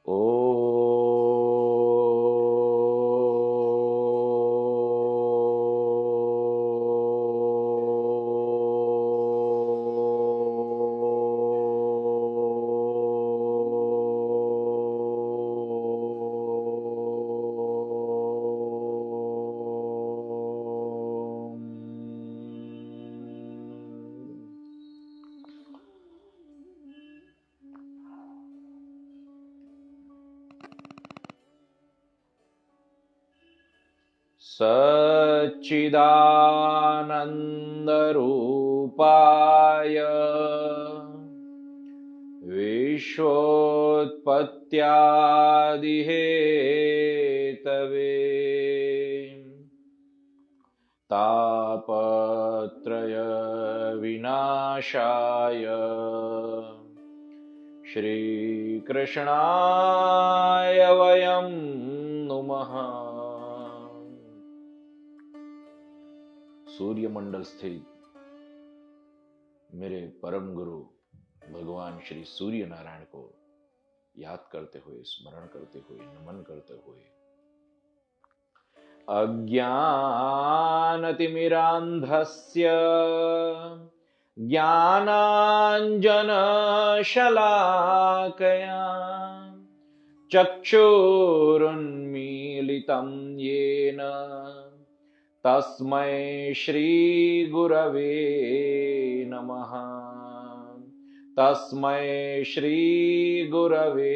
ओ सच्चिदानन्दरूपाय विश्वोत्पत्त्यादिहेतवे तापत्रय विनाशाय श्रीकृष्णाय वयं नुमः। सूर्यमंडल स्थित मेरे परम गुरु भगवान श्री सूर्य नारायण को याद करते हुए, स्मरण करते हुए, नमन करते हुए अज्ञानतिमिरान्धस्य ज्ञानाञ्जनशलाकया चक्षुरुन्मीलितं येन तस्मै श्रीगुरवे नमः। तस्मै श्रीगुरवे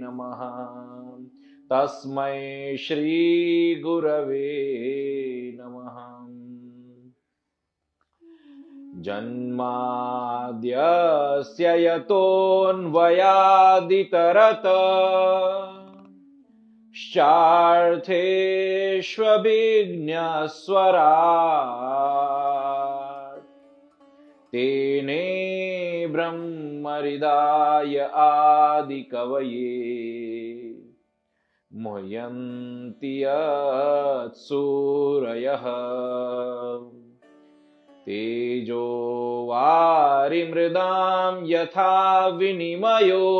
नमः। तस्मै श्रीगुरवे नमः। जन्माद्यस्य यतोऽन्वयादितरत शार्थेष्वभिज्ञस्वराट् तेने ब्रह्महृदाय आदिकवये मुह्यन्ति यत्सूरयः तेजो वारिमृदां यथा विनिमयो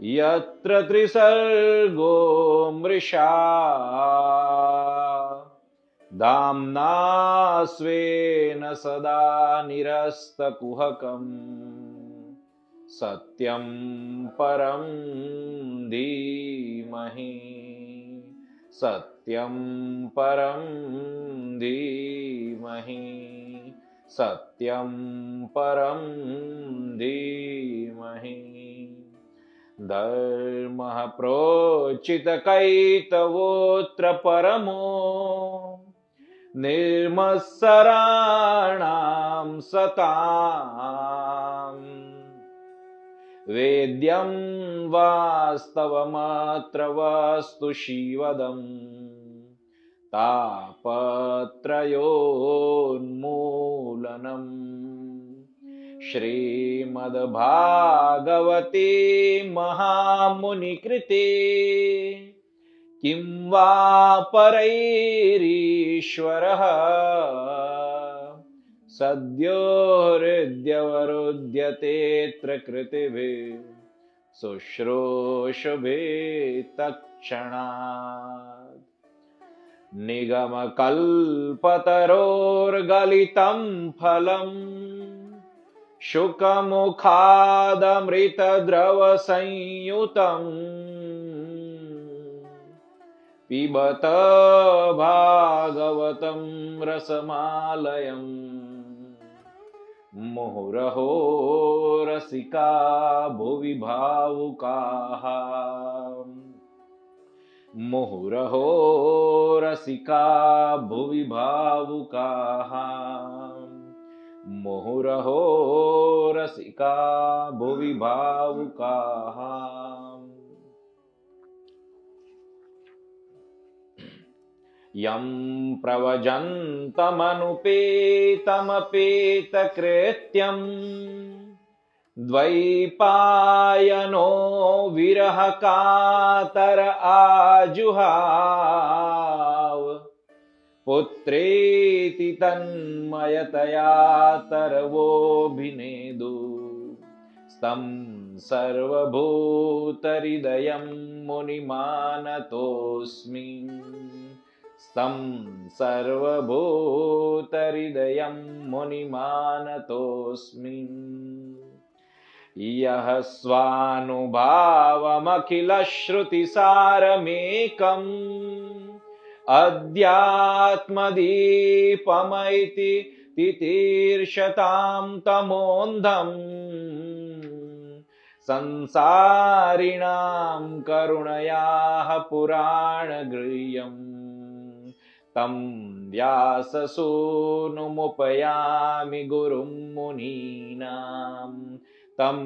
यत्र त्रिसर्गो मृषा दाम्ना स्वेन सदा निरस्तकुहकम् सत्यं परं धीमहि। सत्यं परं धीमहि। सत्यं परं धीमहि। धर्मः प्रोचितकैतवोऽत्र परमो निर्मत्सराणां सताम् वेद्यं वास्तवमत्र वस्तु शिवदम् तापत्रयोन्मूलनम् श्रीमद्भागवते महामुनिकृते किं वा परैरीश्वरः सद्यो हृद्यवरुध्यतेऽत्र कृतिभिः शुश्रूषुभिः तत्क्षणात् निगमकल्पतरोर्गलितं फलम् शुकमुखादमृतद्रवसंयुतम् पिबत भागवतं रसमालयम् मुहुरहो रसिका भुवि भावुकाः मुहुरहो रसिका भुवि भावुकाः मुहुरहो रसिका भुवि भावुकाः। यं प्रवजन्तमनुपेतमपेतकृत्यं द्वैपायनो विरहकातर आजुहाव पुत्रेति तन्मयतया तरवोऽभिनेदु तं सर्वभूतहृदयं मुनिमानतोऽस्मि तं सर्वभूतहृदयं मुनिमानतोऽस्मि यः स्वानुभावमखिलश्रुतिसारमेकम् अध्यात्मदीपमैति तितीर्षतां तमोऽन्धम् संसारिणां करुणयाः पुराणगृह्यम् तं व्याससूनुमुपयामि गुरुं मुनीनाम् तं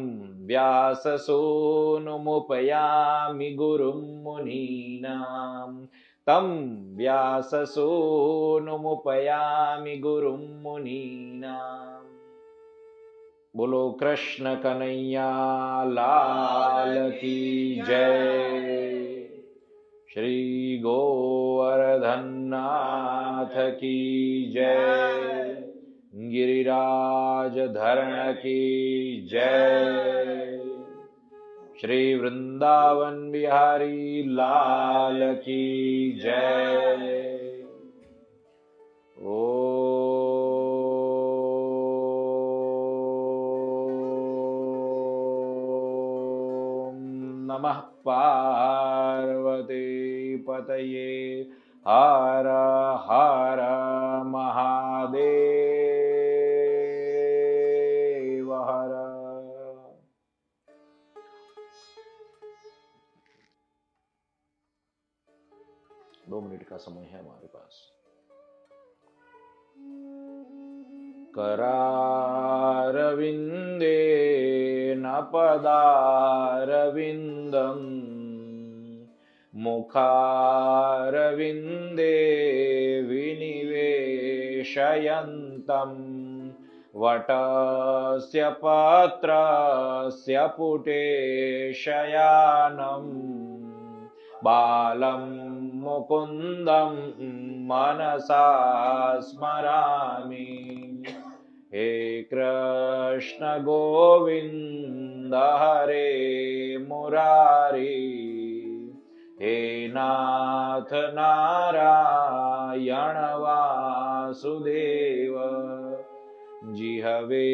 व्याससूनुमुपयामि गुरुं मुनीनाम् तं व्याससूनुमुपयामि गुरुं मुनीनाम्। बोलो कृष्ण कन्हैया लाल की जय। श्री गोवर्धननाथ की जय। गिरिराज धरण की जय। श्री वृंदावन बिहारी लाल की जय। ओम नमः पार्वती पतये हर हर महादेव हर। 2 मिनट का समय है हमारे पास। करारविंदे न पदारविंदम मुखारविंदे विनिवेशयन्तं वटस्य पत्रस्य पुटे शयानम् बालं मुकुन्दं मनसा स्मरामि। हे कृष्ण गोविंद हरे मुरारी। हे नाथ नारायण वासुदेव। जिह्वे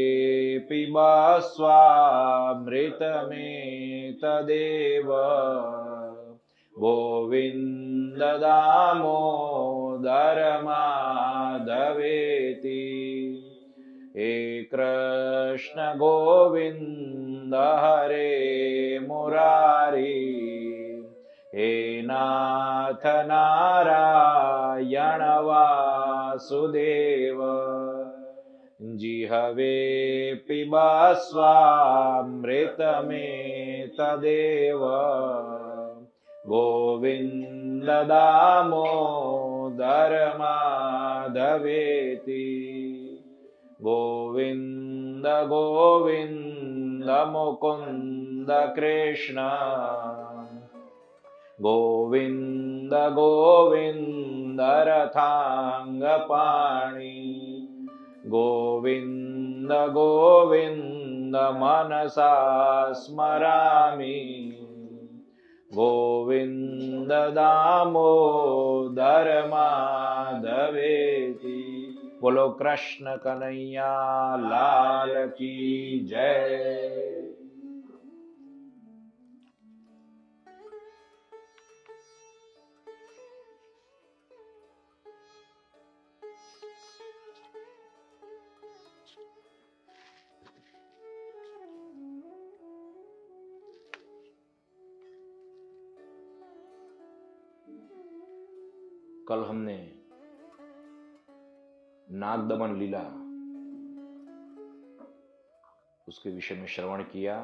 पिबा स्वामृतमेतदेव। गोविंद दामोदर माधवेति। हे कृष्ण गोविंद हरे मुरारी। हे नाथ नारायण वासुदेव। जिह्वे पिबा स्वामृतमेतदेव। गोविंद दामोदर माधवेति। गोविंद गोविंद मुकुंद कृष्ण। गोविंद गोविंद रथांगपाणि। गोविंद गोविंद मनसा स्मरामि। गोविंद दामोदर माधवेति। बोलो कृष्ण कन्हैया लाल की जय। कल हमने नागदमन लीला उसके विषय में श्रवण किया।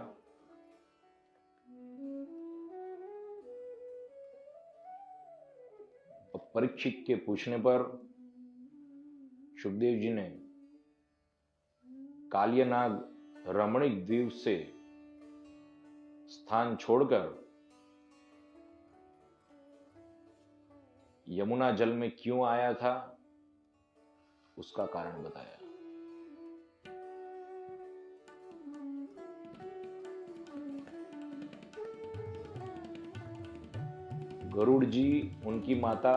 परीक्षित के पूछने पर सुखदेव जी ने कालियनाग रमणीक द्वीप से स्थान छोड़कर यमुना जल में क्यों आया था उसका कारण बताया। गरुड़ जी, उनकी माता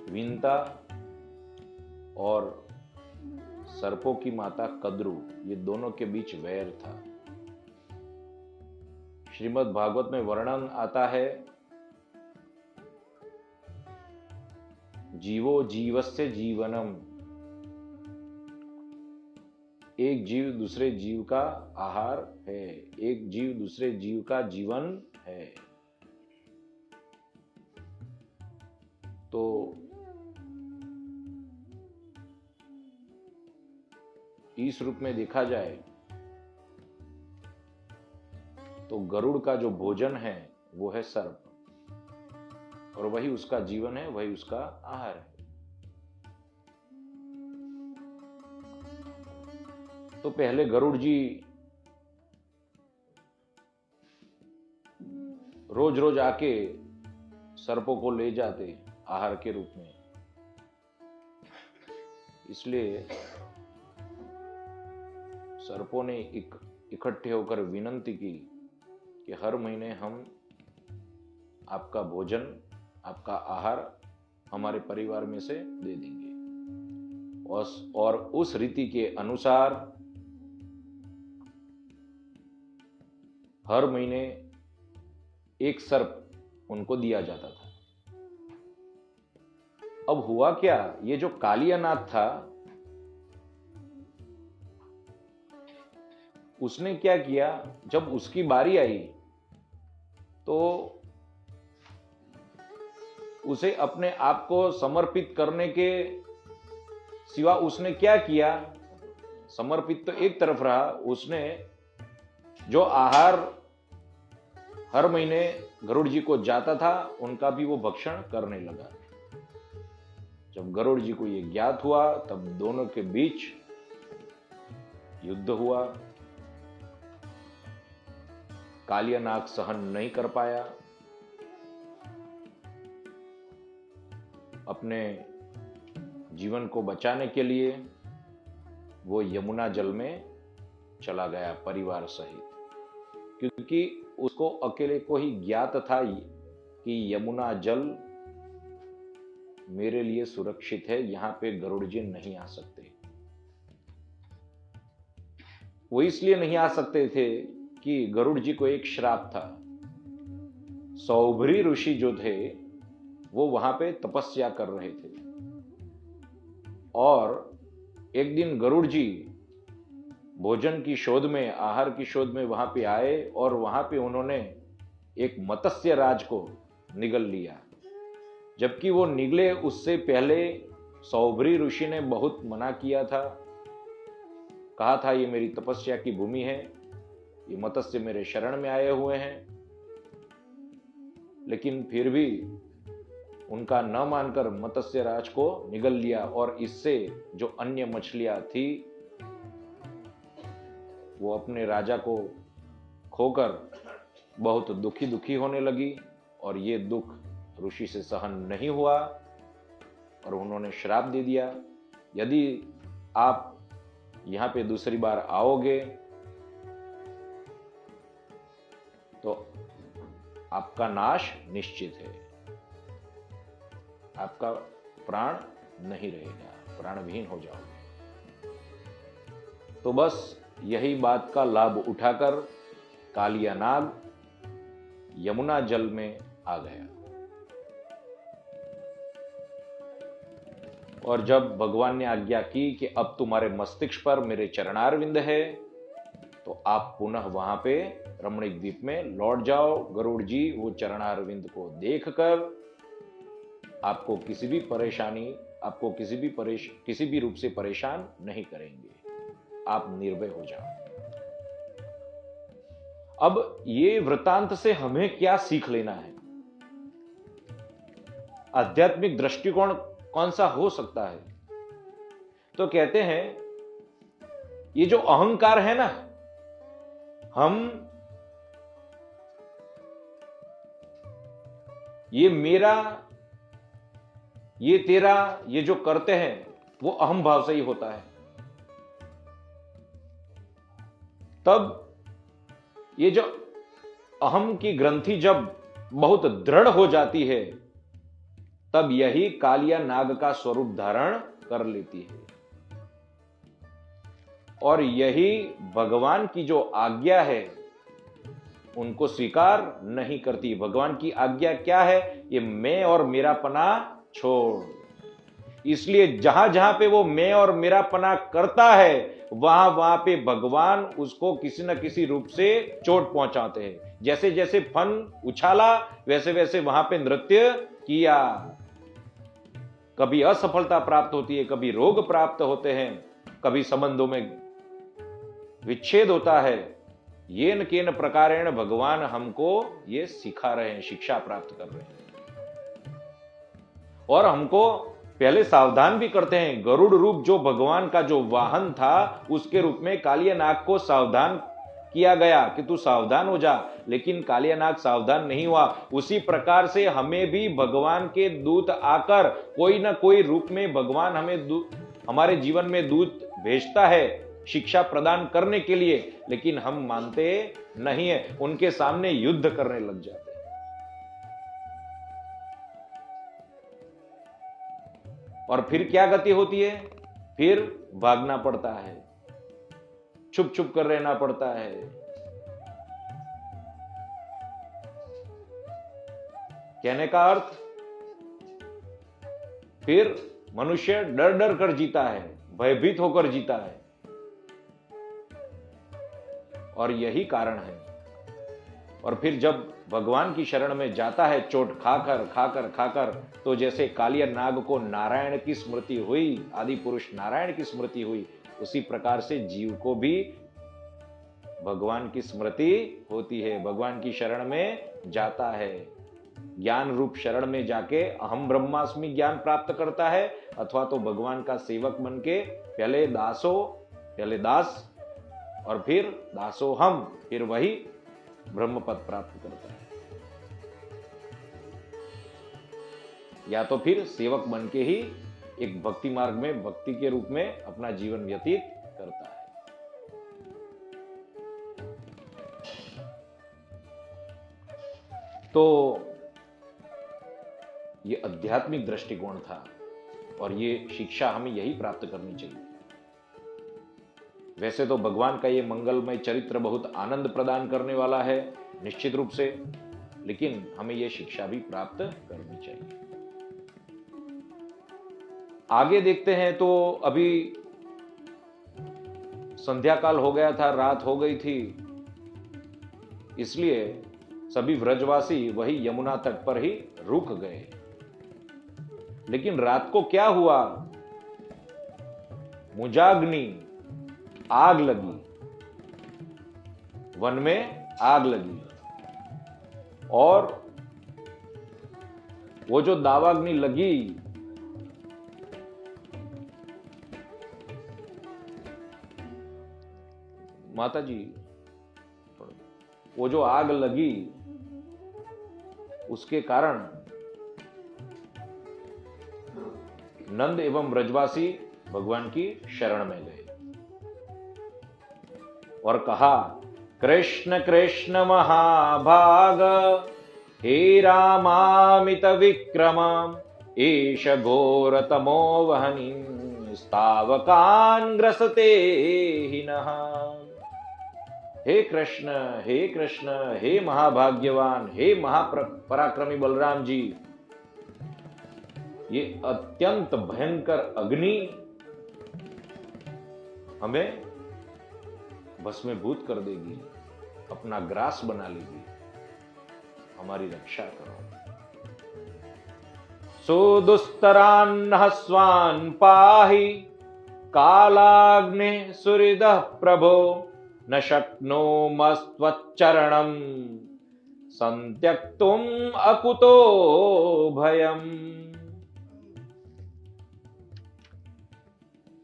विंता और सर्पों की माता कद्रु, ये दोनों के बीच वैर था। श्रीमद् भागवत में वर्णन आता है, जीवो जीवस्य जीवनम, एक जीव दूसरे जीव का आहार है, एक जीव दूसरे जीव का जीवन है। तो इस रूप में देखा जाए तो गरुड़ का जो भोजन है वो है सर्प, और वही उसका जीवन है, वही उसका आहार है। तो पहले गरुड़ जी रोज रोज आके सर्पों को ले जाते आहार के रूप में, इसलिए सर्पों ने इकट्ठे होकर विनंती की कि हर महीने हम आपका भोजन, आपका आहार हमारे परिवार में से दे देंगे। और उस रीति के अनुसार हर महीने एक सर्प उनको दिया जाता था। अब हुआ क्या, ये जो कालियानाथ था उसने क्या किया, जब उसकी बारी आई तो उसे अपने आप को समर्पित करने के सिवा उसने क्या किया, समर्पित तो एक तरफ रहा, उसने जो आहार हर महीने गरुड़ जी को जाता था उनका भी वो भक्षण करने लगा। जब गरुड़ जी को ये ज्ञात हुआ तब दोनों के बीच युद्ध हुआ। कालियानाग सहन नहीं कर पाया, अपने जीवन को बचाने के लिए वो यमुना जल में चला गया परिवार सहित, क्योंकि उसको अकेले को ही ज्ञात था कि यमुना जल मेरे लिए सुरक्षित है, यहां पे गरुड़ जी नहीं आ सकते। वो इसलिए नहीं आ सकते थे कि गरुड़ जी को एक श्राप था। सौभरी ऋषि जो थे वो वहां पे तपस्या कर रहे थे, और एक दिन गरुड़ जी भोजन की शोध में, आहार की शोध में वहां पे आए, और वहां पे उन्होंने एक मत्स्य राज को निगल लिया। जबकि वो निगले उससे पहले सौभरी ऋषि ने बहुत मना किया था, कहा था ये मेरी तपस्या की भूमि है, ये मत्स्य मेरे शरण में आए हुए हैं, लेकिन फिर भी उनका न मानकर मत्स्य राज को निगल लिया, और इससे जो अन्य मछलियां थी वो अपने राजा को खोकर बहुत दुखी होने लगी, और ये दुख ऋषि से सहन नहीं हुआ और उन्होंने श्राप दे दिया, यदि आप यहां पे दूसरी बार आओगे तो आपका नाश निश्चित है, आपका प्राण नहीं रहेगा, प्राणविहीन हो जाओगे। तो बस यही बात का लाभ उठाकर कालियानाग यमुना जल में आ गया, और जब भगवान ने आज्ञा की कि अब तुम्हारे मस्तिष्क पर मेरे चरणारविंद है, तो आप पुनः वहां पे रमणीक द्वीप में लौट जाओ। गरुड़ जी वो चरणारविंद को देखकर आपको किसी भी परेशानी, आपको किसी भी रूप से परेशान नहीं करेंगे, आप निर्भय हो जाओ। अब ये वृतांत से हमें क्या सीख लेना है, आध्यात्मिक दृष्टिकोण कौन सा हो सकता है? तो कहते हैं ये जो अहंकार है ना, हम ये मेरा, ये तेरा, ये जो करते हैं वो अहम भाव से ही होता है। तब ये जो अहम की ग्रंथि जब बहुत दृढ़ हो जाती है, तब यही कालिया नाग का स्वरूप धारण कर लेती है। और यही भगवान की जो आज्ञा है उनको स्वीकार नहीं करती। भगवान की आज्ञा क्या है? ये मैं और मेरापना छोड़। इसलिए जहां जहां पे वो मैं और मेरापना करता है, वहां वहां पे भगवान उसको किसी न किसी रूप से चोट पहुंचाते हैं। जैसे जैसे फन उछाला, वैसे वैसे वहां पे नृत्य किया। कभी असफलता प्राप्त होती है, कभी रोग प्राप्त होते हैं, कभी संबंधों में विच्छेद होता है। येन केन प्रकारेण भगवान हमको ये सिखा रहे हैं, शिक्षा प्राप्त कर रहे हैं, और हमको पहले सावधान भी करते हैं। गरुड़ रूप जो भगवान का जो वाहन था, उसके रूप में कालिया नाग को सावधान किया गया कि तू सावधान हो जा, लेकिन कालिया नाग सावधान नहीं हुआ। उसी प्रकार से हमें भी भगवान के दूत आकर कोई ना कोई रूप में भगवान हमें हमारे जीवन में दूत भेजता है शिक्षा प्रदान करने के लिए, लेकिन हम मानते नहीं है, उनके सामने युद्ध करने लग जाते हैं। और फिर क्या गति होती है? फिर भागना पड़ता है, छुप छुप कर रहना पड़ता है। कहने का अर्थ, फिर मनुष्य डर डर कर जीता है, भयभीत होकर जीता है। और यही कारण है। और फिर जब भगवान की शरण में जाता है, चोट खाकर खाकर खाकर, तो जैसे कालिया नाग को नारायण की स्मृति हुई, आदि पुरुष नारायण की स्मृति हुई, उसी प्रकार से जीव को भी भगवान की स्मृति होती है। भगवान की शरण में जाता है, ज्ञान रूप शरण में जाके अहम ब्रह्मास्मि ज्ञान प्राप्त करता है, अथवा तो भगवान का सेवक बन के पहले दास और फिर दासो हम, फिर वही ब्रह्म पद प्राप्त करता है। या तो फिर सेवक बन के ही एक भक्ति मार्ग में भक्ति के रूप में अपना जीवन व्यतीत करता है। तो ये आध्यात्मिक दृष्टिकोण था, और ये शिक्षा हमें यही प्राप्त करनी चाहिए। वैसे तो भगवान का ये मंगलमय चरित्र बहुत आनंद प्रदान करने वाला है निश्चित रूप से, लेकिन हमें ये शिक्षा भी प्राप्त करनी चाहिए। आगे देखते हैं। तो अभी संध्या काल हो गया था, रात हो गई थी, इसलिए सभी व्रजवासी वही यमुना तट पर ही रुक गए। लेकिन रात को क्या हुआ? मुजाग्नि, आग लगी, वन में आग लगी, और वो जो दावाग्नि लगी, माता जी, वो जो आग लगी उसके कारण नंद एवं ब्रजवासी भगवान की शरण में गए और कहा, कृष्ण कृष्ण महाभाग, हे रामामित विक्रम, एष घोर तमो वहनी, स्थावकान् ग्रसते हिनः। हे कृष्ण, हे कृष्ण, हे महाभाग्यवान, हे महापराक्रमी बलराम जी, ये अत्यंत भयंकर अग्नि हमें भस्मीभूत कर देगी, अपना ग्रास बना लेगी, हमारी रक्षा करो। सुदुस्तरान्नः स्वान् पाहि, कालाग्ने सुहृदः प्रभो, न शक्नोमस्त्वच्चरणं संत्यक्तुम् अकुतो भयम्।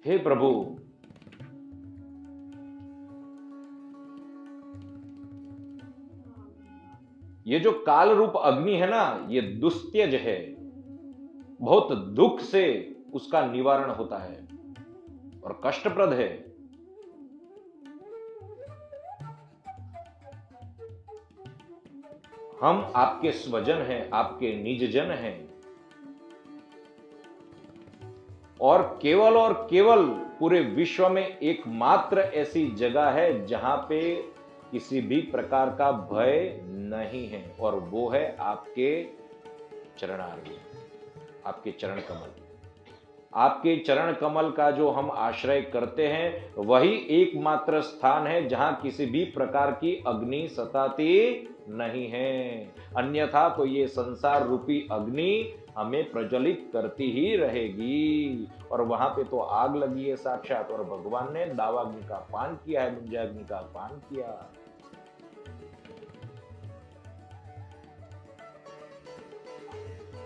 हे प्रभु, ये जो काल रूप अग्नि है ना, ये दुस्त्यज है, बहुत दुख से उसका निवारण होता है और कष्टप्रद है। हम आपके स्वजन हैं, आपके निजजन हैं, और केवल पूरे विश्व में एकमात्र ऐसी जगह है जहां पे किसी भी प्रकार का भय नहीं है, और वो है आपके चरणारविंद, आपके चरण कमल। आपके चरण कमल का जो हम आश्रय करते हैं वही एकमात्र स्थान है जहां किसी भी प्रकार की अग्नि सताती नहीं है। अन्यथा तो ये संसार रूपी अग्नि हमें प्रज्वलित करती ही रहेगी, और वहां पे तो आग लगी है साक्षात, और भगवान ने दावाग्नि का पान किया है, मुंजाग्नि का पान किया।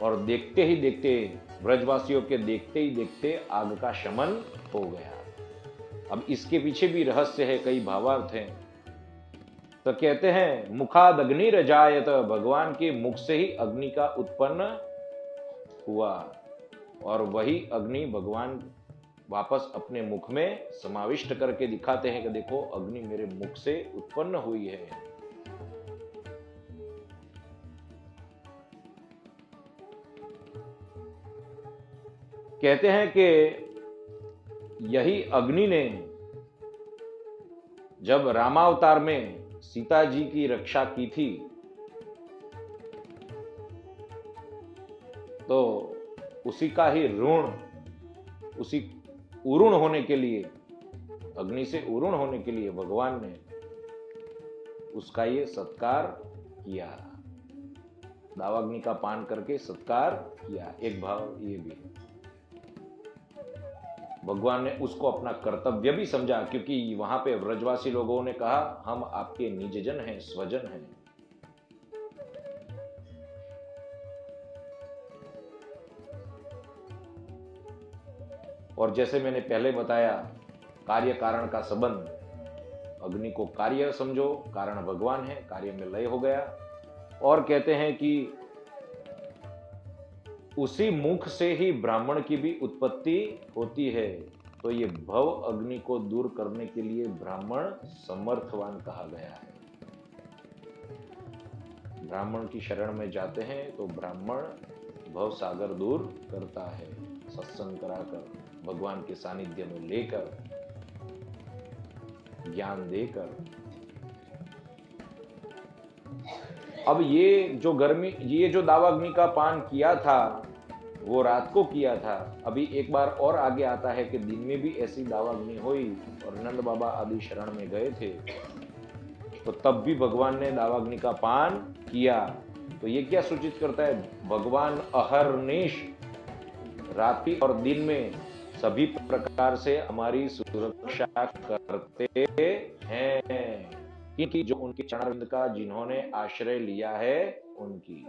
और देखते ही देखते, ब्रजवासियों के देखते ही देखते आग का शमन हो गया। अब इसके पीछे भी रहस्य है, कई भावार्थ हैं। तो कहते हैं मुखाद अग्निरजायत, भगवान के मुख से ही अग्नि का उत्पन्न हुआ, और वही अग्नि भगवान वापस अपने मुख में समाविष्ट करके दिखाते हैं कि देखो अग्नि मेरे मुख से उत्पन्न हुई है। कहते हैं कि यही अग्नि ने जब रामावतार में सीता जी की रक्षा की थी, तो उसी का ही ऋण, उसी उरुण होने के लिए, अग्नि से उरुण होने के लिए भगवान ने उसका ये सत्कार किया, दावाग्नि का पान करके सत्कार किया। एक भाव ये भी है, भगवान ने उसको अपना कर्तव्य भी समझा, क्योंकि वहां पे व्रजवासी लोगों ने कहा हम आपके निजजन हैं, स्वजन हैं। और जैसे मैंने पहले बताया, कार्य कारण का संबंध, अग्नि को कार्य समझो, कारण भगवान है, कार्य में लय हो गया। और कहते हैं कि उसी मुख से ही ब्राह्मण की भी उत्पत्ति होती है, तो ये भव अग्नि को दूर करने के लिए ब्राह्मण समर्थवान कहा गया है। ब्राह्मण की शरण में जाते हैं तो ब्राह्मण भव सागर दूर करता है, सत्संग कराकर, भगवान के सानिध्य में लेकर, ज्ञान देकर। अब ये जो दावाग्नि का पान किया था वो रात को किया था। अभी एक बार और आगे आता है कि दिन में भी ऐसी दावाग्नि हुई और नंद बाबा आदि शरण में गए थे, तो तब भी भगवान ने दावाग्नि का पान किया। तो ये क्या सूचित करता है? भगवान अहर्निश रात्रि और दिन में सभी प्रकार से हमारी सुरक्षा करते हैं, क्योंकि जो उनके चरणारविंद का जिन्होंने आश्रय लिया है उनकी।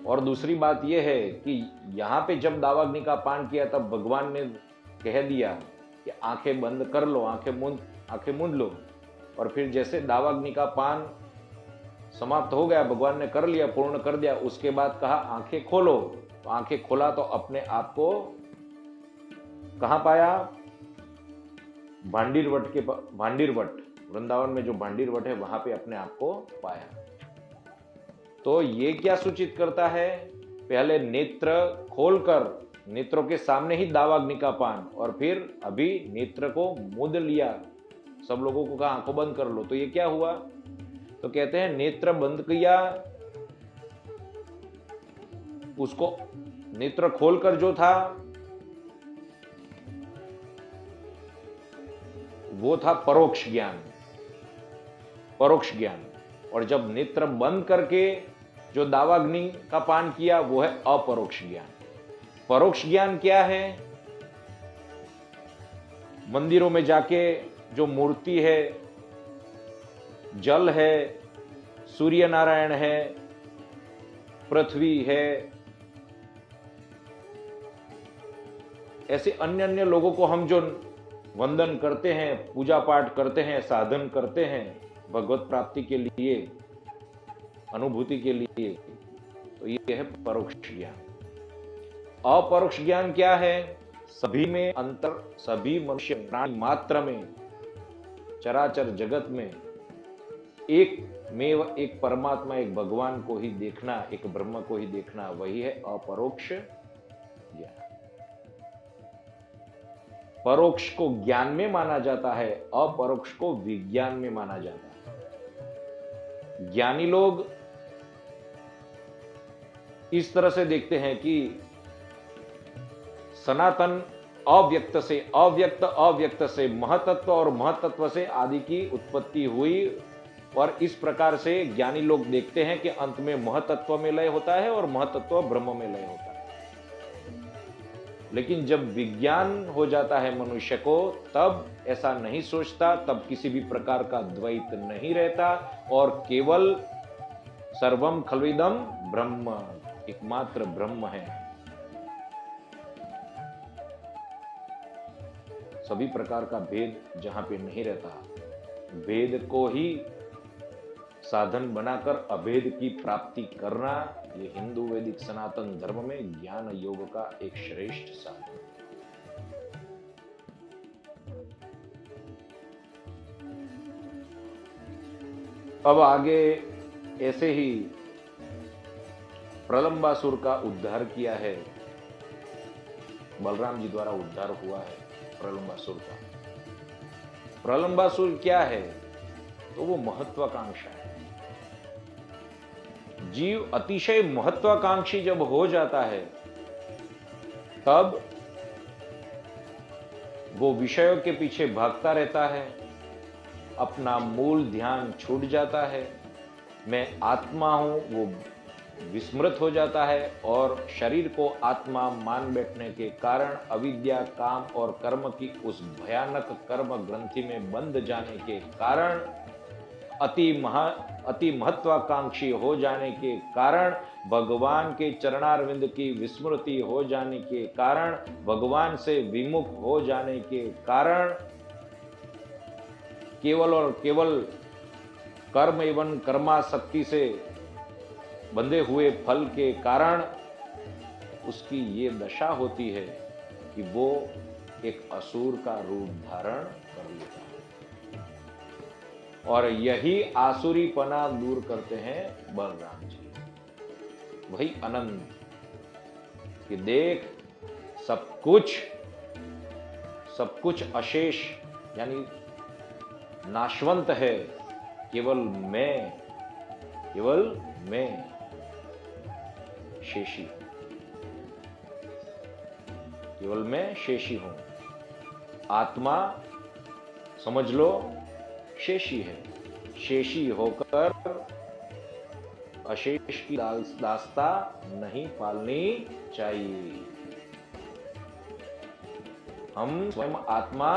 और दूसरी बात यह है कि यहां पे जब दावाग्नि का पान किया तब भगवान ने कह दिया कि आंखें बंद कर लो, आंखें मूंद लो। और फिर जैसे दावाग्नि का पान समाप्त हो गया, भगवान ने कर लिया, पूर्ण कर दिया, उसके बाद कहा आंखें खोलो। तो आंखें खोला तो अपने आप को कहां पाया? भांडीर वट, वृंदावन में जो भांडीर वट है वहां पे अपने आप को पाया। तो ये क्या सूचित करता है? पहले नेत्र खोलकर, नेत्रों के सामने ही दावाग्नि का पान, और फिर अभी नेत्र को मूंद लिया, सब लोगों को कहा आंखों बंद कर लो। तो ये क्या हुआ? तो कहते हैं नेत्र बंद किया, उसको नेत्र खोलकर जो था वो था परोक्ष ज्ञान, परोक्ष ज्ञान। और जब नेत्र बंद करके जो दावाग्नि का पान किया वो है अपरोक्ष ज्ञान। परोक्ष ज्ञान क्या है? मंदिरों में जाके जो मूर्ति है, जल है, सूर्य नारायण है, पृथ्वी है, ऐसे अन्य अन्य लोगों को हम जो वंदन करते हैं, पूजा पाठ करते हैं, साधन करते हैं भगवत प्राप्ति के लिए, अनुभूति के लिए, तो ये है परोक्ष ज्ञान। अपरोक्ष ज्ञान क्या है? सभी में अंतर, सभी मनुष्य प्राणी मात्र में, चराचर जगत में एक परमात्मा, एक भगवान को ही देखना, एक ब्रह्म को ही देखना, वही है अपरोक्ष ज्ञान। परोक्ष को ज्ञान में माना जाता है, अपरोक्ष को विज्ञान में माना जाता है। ज्ञानी लोग इस तरह से देखते हैं कि सनातन अव्यक्त से, अव्यक्त से महतत्व, और महतत्व से आदि की उत्पत्ति हुई, और इस प्रकार से ज्ञानी लोग देखते हैं कि अंत में महतत्व में लय होता है और महतत्व ब्रह्म में लय होता है। लेकिन जब विज्ञान हो जाता है मनुष्य को, तब ऐसा नहीं सोचता, तब किसी भी प्रकार का द्वैत नहीं रहता, और केवल सर्वम खल्विदम ब्रह्म, एकमात्र ब्रह्म है। सभी प्रकार का भेद जहां पे नहीं रहता, भेद को ही साधन बनाकर अभेद की प्राप्ति करना, ये हिंदू वैदिक सनातन धर्म में ज्ञान योग का एक श्रेष्ठ साधन। अब आगे ऐसे ही प्रलंबासुर का उद्धार किया है, बलराम जी द्वारा उद्धार हुआ है प्रलंबासुर का। प्रलंबासुर क्या है? तो वो महत्वाकांक्षा है। जीव अतिशय महत्वाकांक्षी जब हो जाता है, तब वो विषयों के पीछे भागता रहता है, अपना मूल ध्यान छूट जाता है, मैं आत्मा हूं वो विस्मृत हो जाता है, और शरीर को आत्मा मान बैठने के कारण अविद्या, काम और कर्म की उस भयानक कर्म ग्रंथि में बंध जाने के कारण, अति महत्वाकांक्षी हो जाने के कारण, भगवान के चरणारविंद की विस्मृति हो जाने के कारण, भगवान से विमुख हो जाने के कारण, केवल और केवल कर्म एवं कर्मासक्ति से बंधे हुए फल के कारण उसकी ये दशा होती है कि वो एक असुर का रूप धारण कर लेता है, और यही आसुरीपना दूर करते हैं बलराम जी। वही अनंत कि देख सब कुछ अशेष यानी नाशवंत है, केवल मैं शेषी, केवल मैं शेषी हूं। आत्मा समझ लो शेषी है, शेषी होकर अशेष की दास्ता नहीं पालनी चाहिए। हम स्वयं आत्मा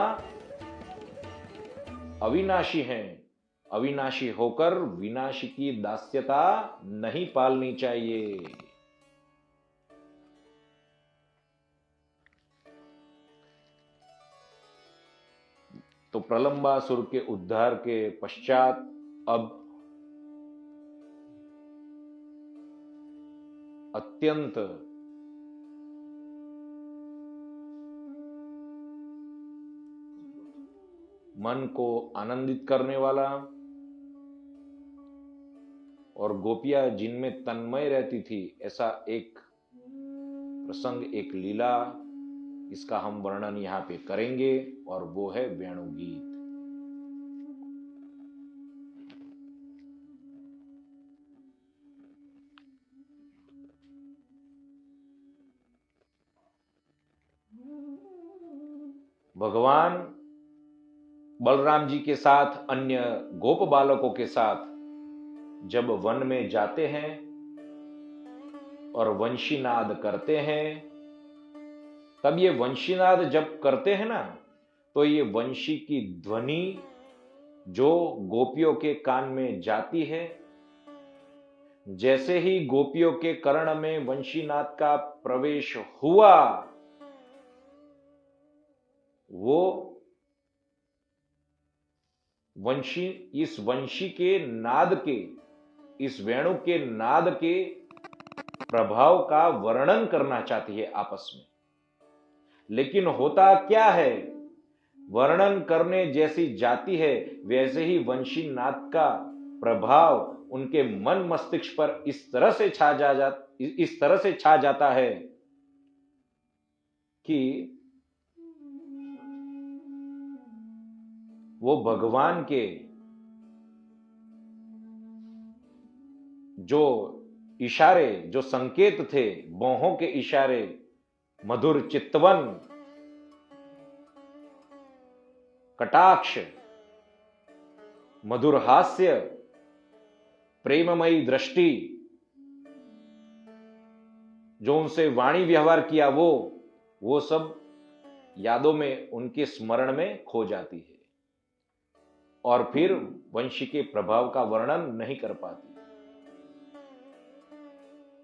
अविनाशी हैं, अविनाशी होकर विनाशी की दास्यता नहीं पालनी चाहिए। तो प्रलंबासुर के उद्धार के पश्चात अब अत्यंत मन को आनंदित करने वाला और गोपियां जिनमें तन्मय रहती थी, ऐसा एक प्रसंग, एक लीला, इसका हम वर्णन यहां पे करेंगे, और वो है वेणुगीत। भगवान बलराम जी के साथ अन्य गोप बालकों के साथ जब वन में जाते हैं और वंशीनाद करते हैं, तब ये वंशीनाद जब करते हैं ना, तो ये वंशी की ध्वनि जो गोपियों के कान में जाती है, जैसे ही गोपियों के कर्ण में वंशीनाद का प्रवेश हुआ, वो वंशी इस वंशी के नाद के, इस वेणु के नाद के प्रभाव का वर्णन करना चाहती है आपस में, लेकिन होता क्या है, वर्णन करने जैसी जाति है वैसे ही वंशीनाथ का प्रभाव उनके मन मस्तिष्क पर इस तरह से छा जाता है कि वो भगवान के जो इशारे, जो संकेत थे, बाहों के इशारे, मधुर चितवन, कटाक्ष, मधुर हास्य, प्रेममयी दृष्टि, जो उनसे वाणी व्यवहार किया, वो सब यादों में, उनके स्मरण में खो जाती है और फिर वंशी के प्रभाव का वर्णन नहीं कर पाती।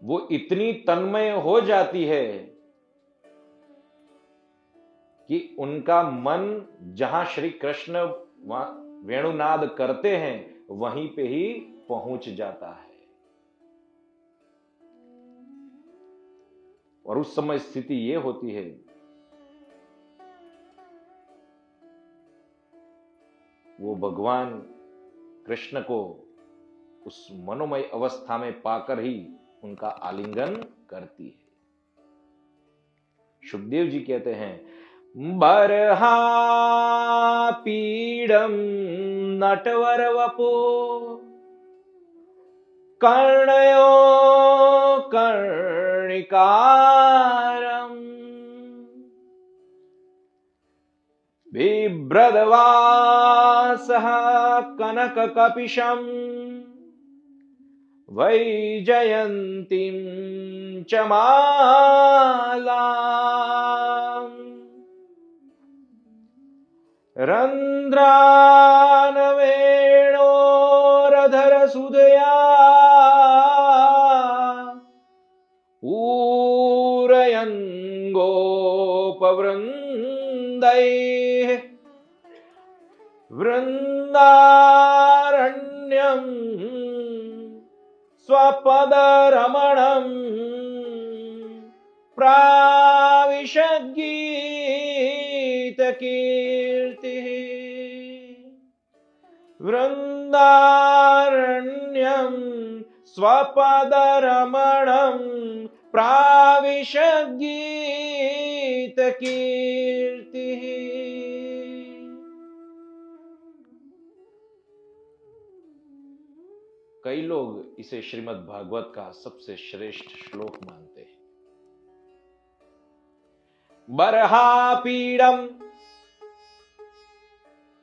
वो इतनी तन्मय हो जाती है कि उनका मन जहां श्री कृष्ण वेणुनाद करते हैं वहीं पे ही पहुंच जाता है। और उस समय स्थिति ये होती है, वो भगवान कृष्ण को उस मनोमय अवस्था में पाकर ही उनका आलिंगन करती है। सुखदेव जी कहते हैं, बरहा पीडम नटवर वपो कर्णयो कर्णिकारम बिभ्रदवासः कनक कपिशम वैजयन्तीं च मालाम् रन्ध्रानवेणोरधरसुधया पूरयन् गोपवृन्दैः वृन्दारण्यम् स्वपदरमणम् प्राविशद्गीतकीर्तिः वृन्दारण्यम् स्वपदरमणम् प्राविशद्गीतकीर्तिः। कई लोग इसे श्रीमद् भागवत का सबसे श्रेष्ठ श्लोक मानते हैं। बरहापीडम,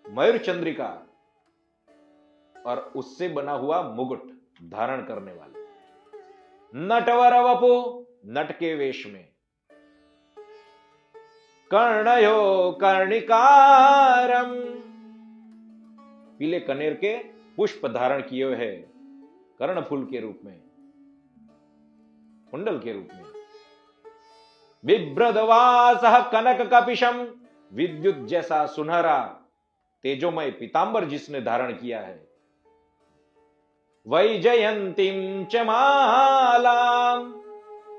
मयूर चंद्रिका और उससे बना हुआ मुकुट धारण करने वाले, नटवर वपु, नट के वेश में, कर्णयो कर्णिकारम, पीले कनेर के पुष्प धारण किए हुए है, कर्णफूल के रूप में, कुंडल के रूप में, बिभ्रदवासः कनक कपिशम, विद्युत जैसा सुनहरा तेजोमय पीतांबर जिसने धारण किया है, वैजयंतीम च मालाम,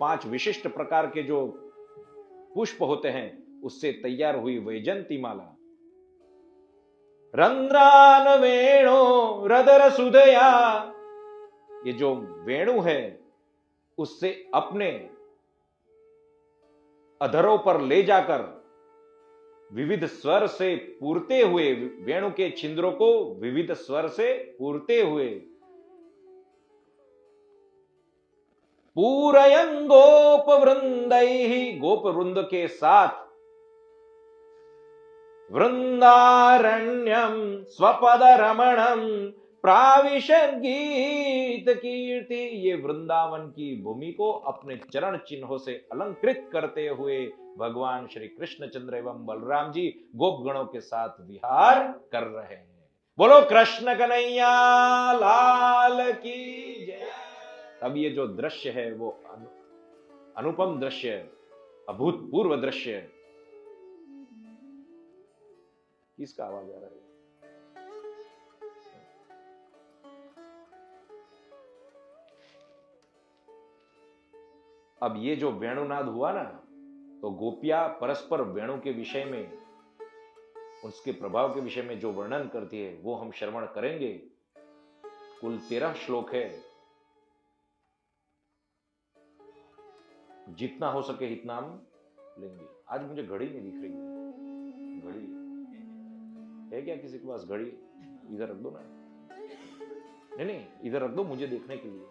5 विशिष्ट प्रकार के जो पुष्प होते हैं उससे तैयार हुई वैजयंती माला, रंध्रान वेणो रदर सुधया, ये जो वेणु है उससे अपने अधरों पर ले जाकर विविध स्वर से पूरते हुए, वेणु के छिंद्रों को विविध स्वर से पूरते हुए, पूरयन गोप वृंदैहि, गोप वृंद के साथ, वृंदारण्यम स्वपद रमणम प्राविशद गीत कीर्ति, ये वृंदावन की भूमि को अपने चरण चिन्हों से अलंकृत करते हुए भगवान श्री कृष्णचंद्र एवं बलराम जी गोपगणों के साथ विहार कर रहे हैं। बोलो कृष्ण कन्हैया लाल की जय। अब ये जो दृश्य है वो अनुपम दृश्य, अभूतपूर्व दृश्य। किसका आवाज आ रहा है? अब ये जो वेणुनाद हुआ ना, तो गोपियां परस्पर वेणु के विषय में, उसके प्रभाव के विषय में जो वर्णन करती है वो हम श्रवण करेंगे। कुल 13 श्लोक है, जितना हो सके इतना हम लेंगे। आज मुझे घड़ी नहीं दिख रही है, घड़ी है क्या किसी के पास? घड़ी इधर रख दो ना। नहीं नहीं, इधर रख दो मुझे देखने के लिए।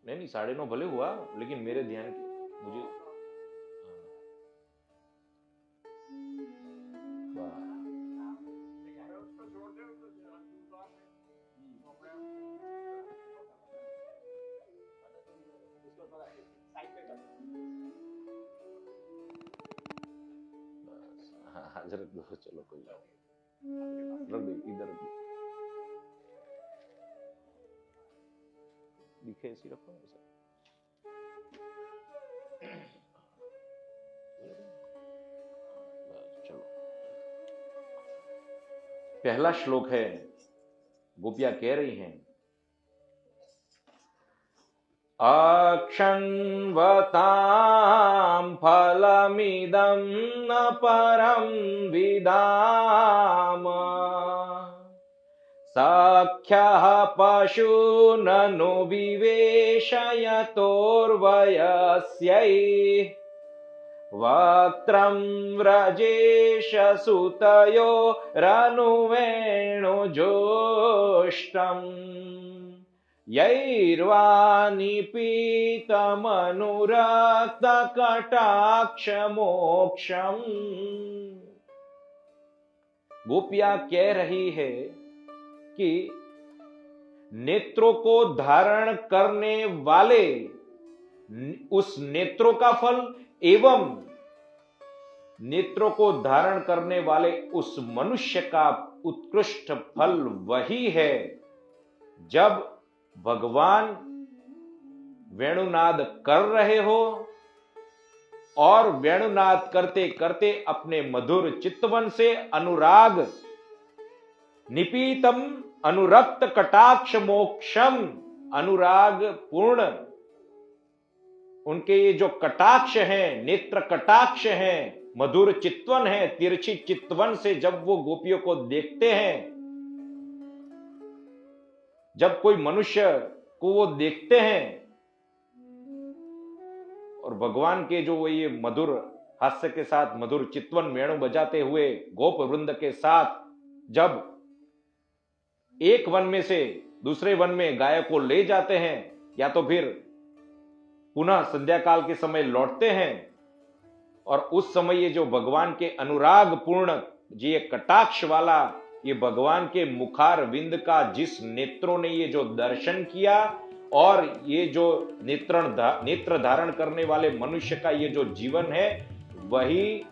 नहीं नहीं, 9:30 भले हुआ, लेकिन मेरे ध्यान की मुझे हाजिर रख दो। चलो कोई रख दो, इधर रख दो, दिखे ऐसी रखो ऐसा। चलो, पहला श्लोक है, गोपियां कह रही हैं, अक्षन्वतां फलमिदं न परं विदाम, सख्यः पशूननु विवेशयतोर्वयस्यै, वक्त्रं व्रजेश सुतयो रनुवेणुजोष्टम्, यैर्वानिपीतमनुरक्तकटाक्षमोक्षम्। गोपियां कह रही है कि नेत्रों को धारण करने वाले उस नेत्रों का फल एवं नेत्रों को धारण करने वाले उस मनुष्य का उत्कृष्ट फल वही है जब भगवान वेणुनाद कर रहे हो और वेणुनाद करते करते अपने मधुर चित्तवन से अनुराग निपीतम अनुरक्त कटाक्ष मोक्षम, अनुराग पूर्ण उनके ये जो कटाक्ष हैं, नेत्र कटाक्ष हैं, मधुर चित्तवन है, तिरछी चित्तवन से जब वो गोपियों को देखते हैं, जब कोई मनुष्य को वो देखते हैं और भगवान के जो वो ये मधुर हास्य के साथ मधुर चित्तवन वेणु बजाते हुए गोप वृंद के साथ जब एक वन में से दूसरे वन में गाय को ले जाते हैं या तो फिर पुनः संध्या काल के समय लौटते हैं, और उस समय ये जो भगवान के अनुराग पूर्ण जी ये कटाक्ष वाला ये भगवान के मुखार विंद का जिस नेत्रों ने ये जो दर्शन किया और ये जो नेत्र धारण करने वाले मनुष्य का ये जो जीवन है, वही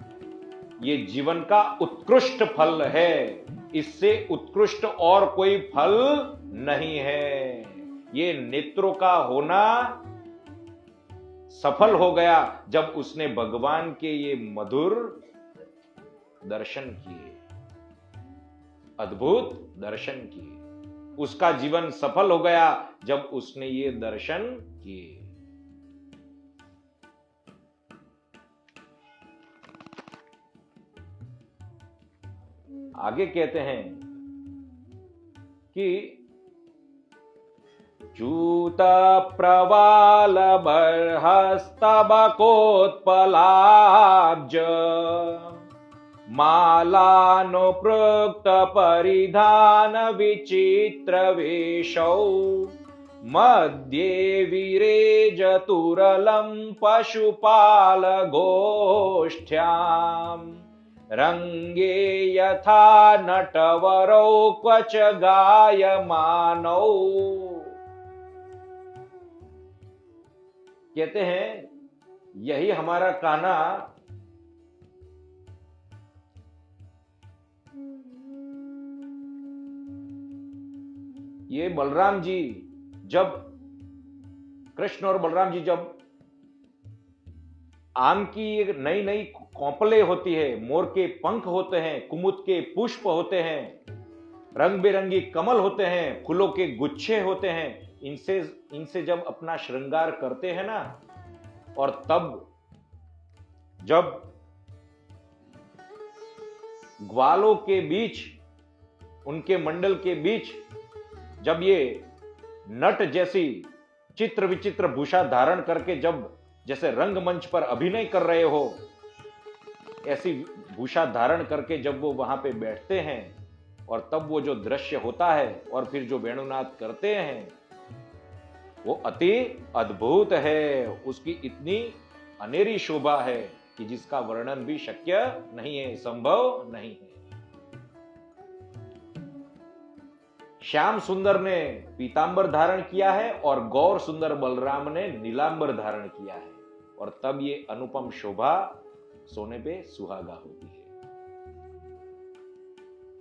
ये जीवन का उत्कृष्ट फल है। इससे उत्कृष्ट और कोई फल नहीं है। ये नेत्रों का होना सफल हो गया जब उसने भगवान के ये मधुर दर्शन किए, अद्भुत दर्शन किए। उसका जीवन सफल हो गया जब उसने ये दर्शन किए। आगे कहते हैं कि चूत प्रवाल बर्हस्तबकोत्पलाब्ज मालानुपृक्त परिधान विचित्र वेशौ मध्ये विरेजतुरलं पशुपाल गोष्ठ्याम् रंगे यथा नटवरौ क्वच गायमानौ। कहते हैं यही हमारा कान्हा ये बलराम जी जब कृष्ण और बलराम जी जब आम की नई नई कौपले होती है, मोर के पंख होते हैं, कुमुद के पुष्प होते हैं, रंग बिरंगी कमल होते हैं, फूलों के गुच्छे होते हैं, इनसे जब अपना श्रृंगार करते हैं ना, और तब जब ग्वालों के बीच, उनके मंडल के बीच जब ये नट जैसी चित्र विचित्र भूषा धारण करके जब जैसे रंगमंच पर अभिनय कर रहे हो, ऐसी भूषा धारण करके जब वो वहां पे बैठते हैं, और तब वो जो दृश्य होता है और फिर जो वेणुनाद करते हैं, वो अति अद्भुत है। उसकी इतनी अनेरी शोभा है कि जिसका वर्णन भी शक्य नहीं है, संभव नहीं है। श्याम सुंदर ने पीतांबर धारण किया है और गौर सुंदर बलराम ने नीलांबर धारण किया है, और तब ये अनुपम शोभा सोने पे सुहागा होती है।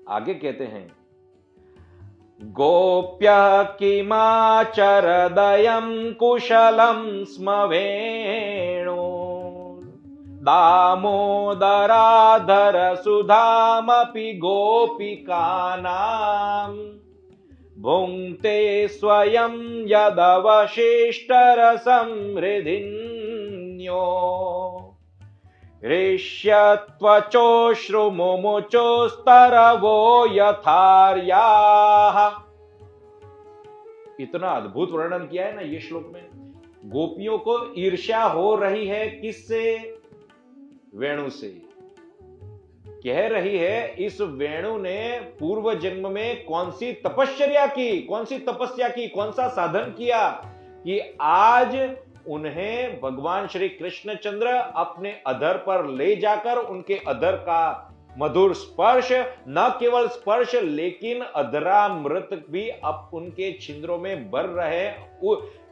आगे कहते हैं, गोप्य किमाचरदयं कुशलं स्म वेणु दामोदराधर सुधामपि गोपिकानां भुङ्क्ते स्वयं यदवशिष्टरसं हृदिन्यो ऋष्यत्वचोश्रुमुमुचोस्तरवो यथार्याः। इतना अद्भुत वर्णन किया है ना ये श्लोक में। गोपियों को ईर्ष्या हो रही है, किससे? वेणु से। कह रही है इस वेणु ने पूर्व जन्म में कौन सी तपस्या की, कौन सी तपस्या की, कौन सा साधन किया कि आज उन्हें भगवान श्री कृष्णचंद्र अपने अधर पर ले जाकर उनके अधर का मधुर स्पर्श, न केवल स्पर्श लेकिन अधरामृत भी अब उनके छिंद्रों में भर रहे।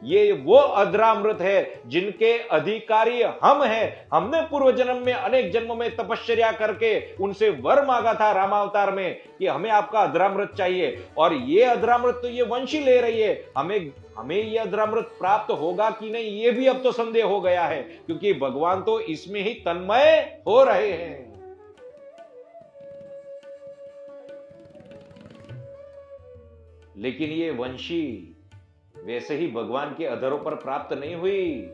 ये वो अधरामृत है जिनके अधिकारी हम हैं। हमने पूर्व जन्म में अनेक जन्मों में तपस्या करके उनसे वर मांगा था रामावतार में कि हमें आपका अधरामृत चाहिए, और ये अधरामृत तो ये वंशी ले रही है। हमें ये अधरामृत प्राप्त होगा कि नहीं, ये भी अब तो संदेह हो गया है, क्योंकि भगवान तो इसमें ही तन्मय हो रहे हैं। लेकिन ये वंशी वैसे ही भगवान के अधरों पर प्राप्त नहीं हुई।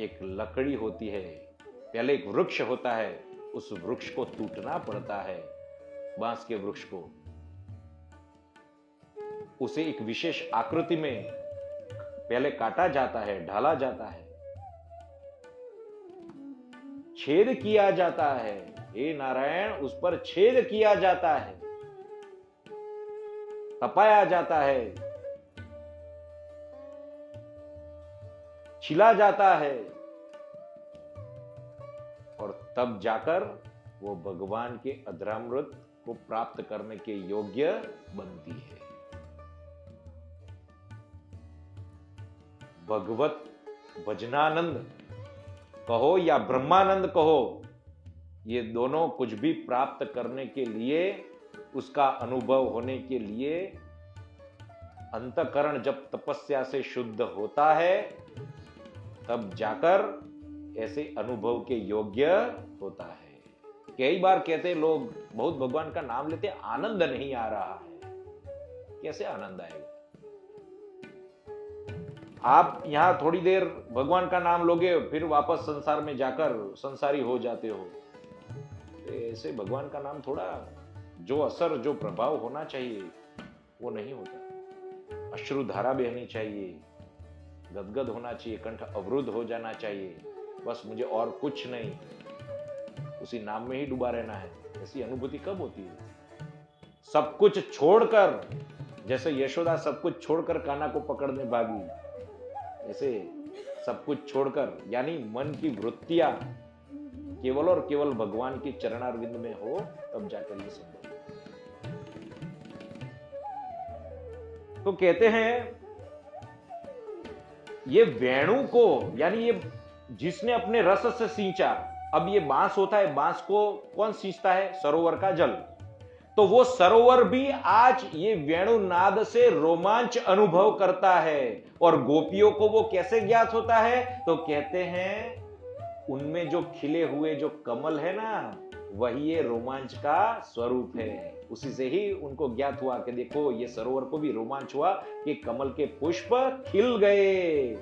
एक लकड़ी होती है, पहले एक वृक्ष होता है, उस वृक्ष को टूटना पड़ता है, बांस के वृक्ष को, उसे एक विशेष आकृति में पहले काटा जाता है, ढाला जाता है, छेद किया जाता है। हे नारायण, उस पर छेद किया जाता है, तपाया जाता है, छिला जाता है, और तब जाकर वो भगवान के अधरामृत को प्राप्त करने के योग्य बनती है। भगवत भजनानंद कहो या ब्रह्मानंद कहो, ये दोनों कुछ भी प्राप्त करने के लिए, उसका अनुभव होने के लिए अंतःकरण जब तपस्या से शुद्ध होता है, तब जाकर ऐसे अनुभव के योग्य होता है। कई बार कहते लोग, बहुत भगवान का नाम लेते, आनंद नहीं आ रहा है। कैसे आनंद आएगा? आप यहां थोड़ी देर भगवान का नाम लोगे, फिर वापस संसार में जाकर संसारी हो जाते हो। ऐसे भगवान का नाम थोड़ा जो असर, जो प्रभाव होना चाहिए वो नहीं होता। अश्रुधारा बहनी चाहिए, गदगद होना चाहिए, कंठ अवरुद्ध हो जाना चाहिए, बस मुझे और कुछ नहीं, उसी नाम में ही डूबा रहना है। ऐसी अनुभूति कब होती है? सब कुछ छोड़कर, जैसे यशोदा सब कुछ छोड़कर कान्हा को पकड़ने भागी, ऐसे सब कुछ छोड़कर, यानी मन की वृत्तियां केवल और केवल भगवान की चरणारविंद में हो, तब जाकर ये संभव। तो कहते हैं ये वेणु को, यानी ये जिसने अपने रस से सींचा, अब ये बांस होता है, बांस को कौन सींचता है? सरोवर का जल। तो वो सरोवर भी आज ये वेणु नाद से रोमांच अनुभव करता है। और गोपियों को वो कैसे ज्ञात होता है? तो कहते हैं उनमें जो खिले हुए जो कमल है ना, वही ये रोमांच का स्वरूप है। उसी से ही उनको ज्ञात हुआ कि देखो ये सरोवर को भी रोमांच हुआ कि कमल के पुष्प खिल गए।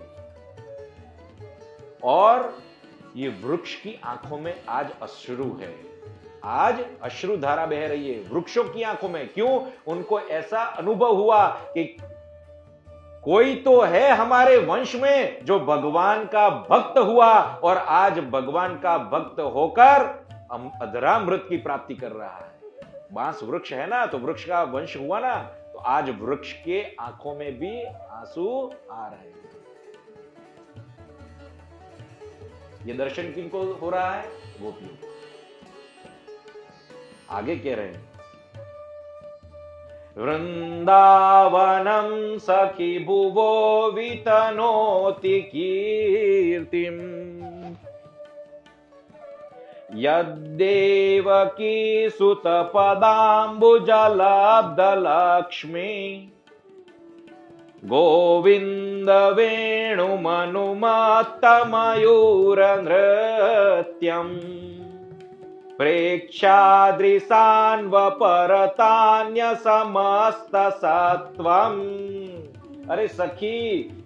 और ये वृक्ष की आंखों में आज अश्रु है, आज अश्रु धारा बह रही है वृक्षों की आंखों में। क्यों? उनको ऐसा अनुभव हुआ कि कोई तो है हमारे वंश में जो भगवान का भक्त हुआ और आज भगवान का भक्त होकर अधरामृत की प्राप्ति कर रहा है। बांस वृक्ष है ना, तो वृक्ष का वंश हुआ ना, तो आज वृक्ष के आंखों में भी आंसू आ रहे हैं। ये दर्शन किनको हो रहा है? गोपियों को। आगे कह रहे हैं, वृंदावनम सखी भुवो वितनोति कीर्तिम यद्देवकी सुत पदाम्बुजलब्धलक्ष्मी गोविंद वेणुमनुमत्तमयूर नृत्यम् प्रेक्षादृशान्वपरतान्य समस्त सत्वम्। अरे सखी,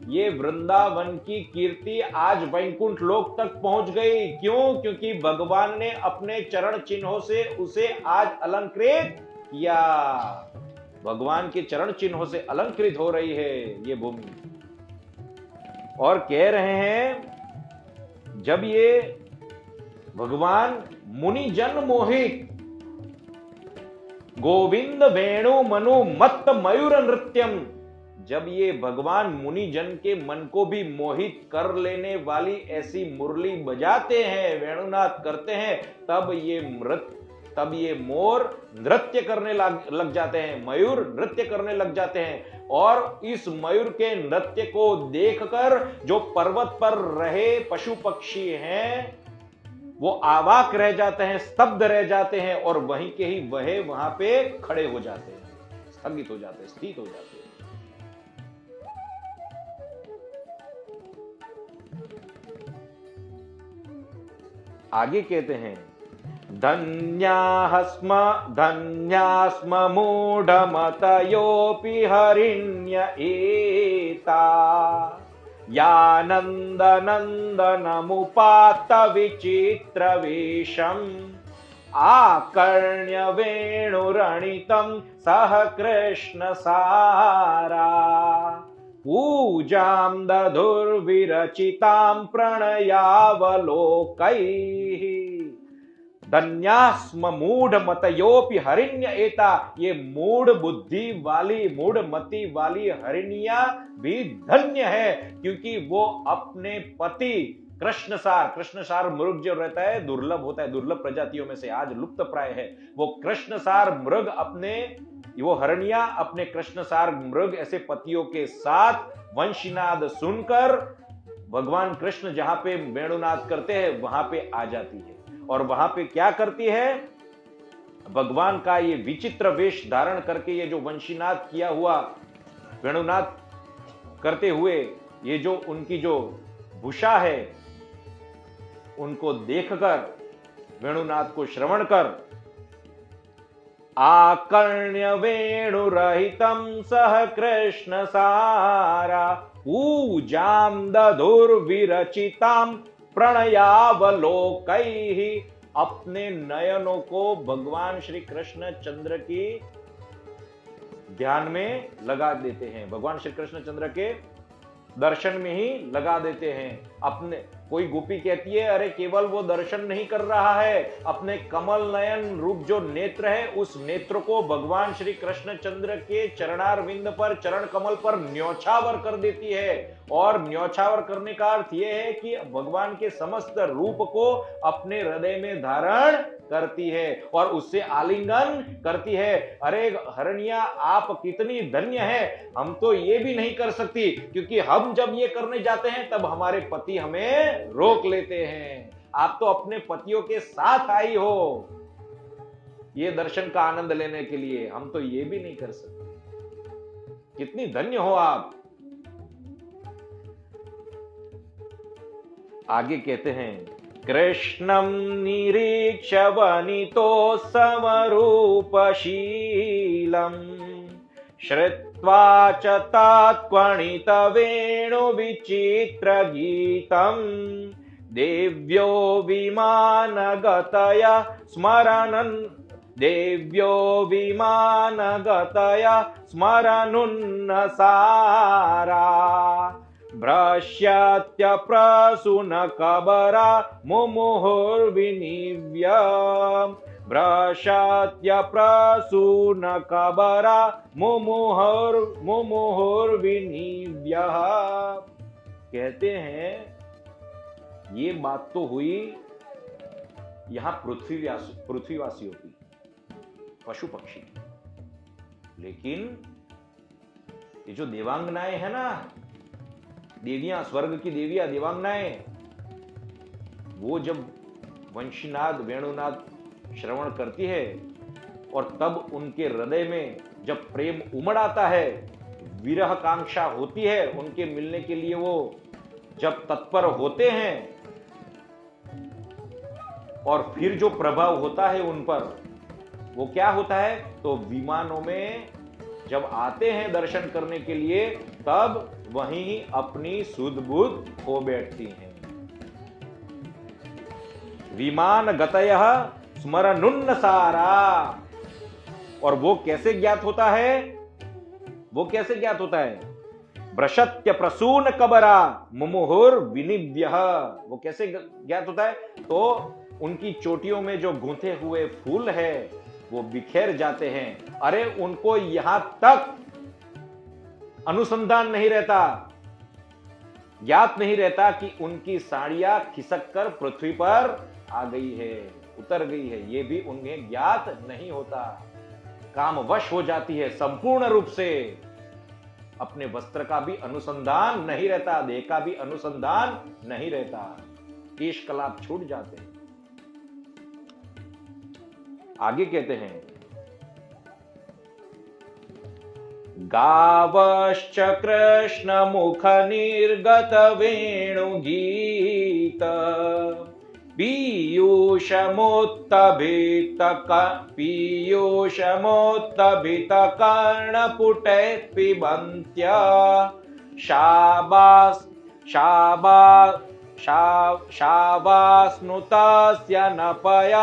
ये वृंदावन की कीर्ति आज वैकुंठ लोक तक पहुंच गई। क्यों? क्योंकि भगवान ने अपने चरण चिन्हों से उसे आज अलंकृत किया। भगवान के चरण चिन्हों से अलंकृत हो रही है ये भूमि। और कह रहे हैं, जब ये भगवान मुनि जन मोहित गोविंद वेणु मनु मत्त मयूर नृत्यम, जब ये भगवान मुनि जन के मन को भी मोहित कर लेने वाली ऐसी मुरली बजाते हैं, वेणुनाद करते हैं, तब ये मोर नृत्य करने लग जाते हैं, मयूर नृत्य करने लग जाते हैं। और इस मयूर के नृत्य को देखकर जो पर्वत पर रहे पशु पक्षी हैं वो अवाक रह जाते हैं, स्तब्ध रह जाते हैं, और वहीं के ही वह वहां पे खड़े हो जाते हैं, स्थगित हो जाते हैं, स्थित हो जाते हैं। आगे कहते हैं, धन्यास्म मूढ़मतयोऽपि हरिण्य एता यानन्दनन्दनमुपात्त विचित्रवेशम् आकर्ण्य वेणुरणितं सह कृष्ण सारा पूजां दधुर्विरचितां प्रणयावलोकैः। धन्यास्म मूढ़ मतयोपि हरिण्य एता, ये मूढ़ बुद्धि वाली मूढ़ मति वाली हरिणिया भी धन्य है, क्योंकि वो अपने पति कृष्णसार मृग जो रहता है, दुर्लभ होता है, दुर्लभ प्रजातियों में से आज लुप्त प्राय है, वो कृष्णसार मृग वो हरनिया अपने कृष्णसार मृग ऐसे पतियों के साथ वंशीनाद सुनकर भगवान कृष्ण जहां पे वेणुनाद करते हैं वहां पे आ जाती है। और वहां पे क्या करती है? भगवान का ये विचित्र वेश धारण करके ये जो वंशीनाद किया हुआ वेणुनाद करते हुए ये जो उनकी जो भूषा है उनको देखकर, वेणुनाद को श्रवण कर, आकर्ण्य वेणुरहितं सह कृष्ण सारा पूजां दधुर्विरचितां प्रणयावलोकैः, अपने नयनों को भगवान श्री कृष्ण चंद्र की ध्यान में लगा देते हैं, भगवान श्री कृष्ण चंद्र के दर्शन में ही लगा देते हैं। अपने कोई गोपी कहती है, अरे केवल वो दर्शन नहीं कर रहा है, अपने कमल नयन रूप जो नेत्र है उस नेत्र को भगवान श्री कृष्ण चंद्र के चरणारविंद पर, चरण कमल पर न्योछावर कर देती है। और न्योछावर करने का अर्थ यह है कि भगवान के समस्त रूप को अपने हृदय में धारण करती है और उससे आलिंगन करती है। अरे हरनिया, आप कितनी धन्य है, हम तो ये भी नहीं कर सकती, क्योंकि हम जब ये करने जाते हैं तब हमारे पति हमें रोक लेते हैं। आप तो अपने पतियों के साथ आई हो ये दर्शन का आनंद लेने के लिए, हम तो ये भी नहीं कर सकते। कितनी धन्य हो आप। आगे कहते हैं, कृष्णं निरीक्ष्य वनितो समरूपशीलम् श्रुत्वा च तात्क्वणितवेणुविचित्रगीतम् देव्यो विमानगतया स्मरन् देव्यो विमानगतया स्मरनुन्नसारा भ्रश्यत्यप्रसूनकबरा मुमुहुर्विनिव्य भ्रश्यत्यप्रसूनकबरा मुमुहुर्विनिव्य। कहते हैं ये बात तो हुई यहां पृथ्वीवासियों की, पशु पक्षी, लेकिन ये जो देवांगनाएं है ना, देवियां, स्वर्ग की देवियां, देवांगनाएं, वो जब वंशीनाद वेणुनाद श्रवण करती है और तब उनके हृदय में जब प्रेम उमड़ आता है, विरह कांक्षा होती है, उनके मिलने के लिए वो जब तत्पर होते हैं और फिर जो प्रभाव होता है उन पर, वो क्या होता है, तो विमानों में जब आते हैं दर्शन करने के लिए तब वहीं अपनी सुध बुध खो बैठती हैं। विमान गतयः स्मरनुन्नसारा। और वो कैसे ज्ञात होता है, वो कैसे ज्ञात होता है, भ्रशत्य प्रसून कबरा मुमुहुर विनिव्यः। वो कैसे ज्ञात होता है, तो उनकी चोटियों में जो गूंथे हुए फूल है वो बिखेर जाते हैं। अरे उनको यहां तक अनुसंधान नहीं रहता, ज्ञात नहीं रहता कि उनकी साड़ियां खिसक कर पृथ्वी पर आ गई है, उतर गई है, ये भी उन्हें ज्ञात नहीं होता। कामवश हो जाती है संपूर्ण रूप से। अपने वस्त्र का भी अनुसंधान नहीं रहता, देह का भी अनुसंधान नहीं रहता, केश कलाप छूट जाते हैं। आगे कहते हैं, गावश्च कृष्ण मुख निर्गत वेणुगीत पीयूषमुत्तभित कर्णपुटे पिबन्त्य शाबास्नुतस्य नपय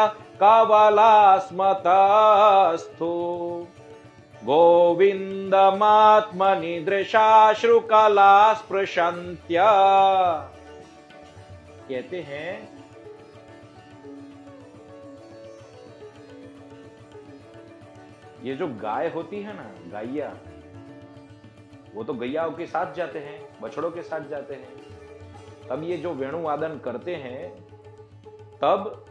कवलास्मतस्थो गोविन्दमात्मनि दृशाश्रुकला स्पृशन्त्य। कहते हैं ये जो गाय होती है ना, गाइया, वो तो गैयाओं के साथ जाते हैं, बछड़ों के साथ जाते हैं। तब ये जो वेणुवादन करते हैं, तब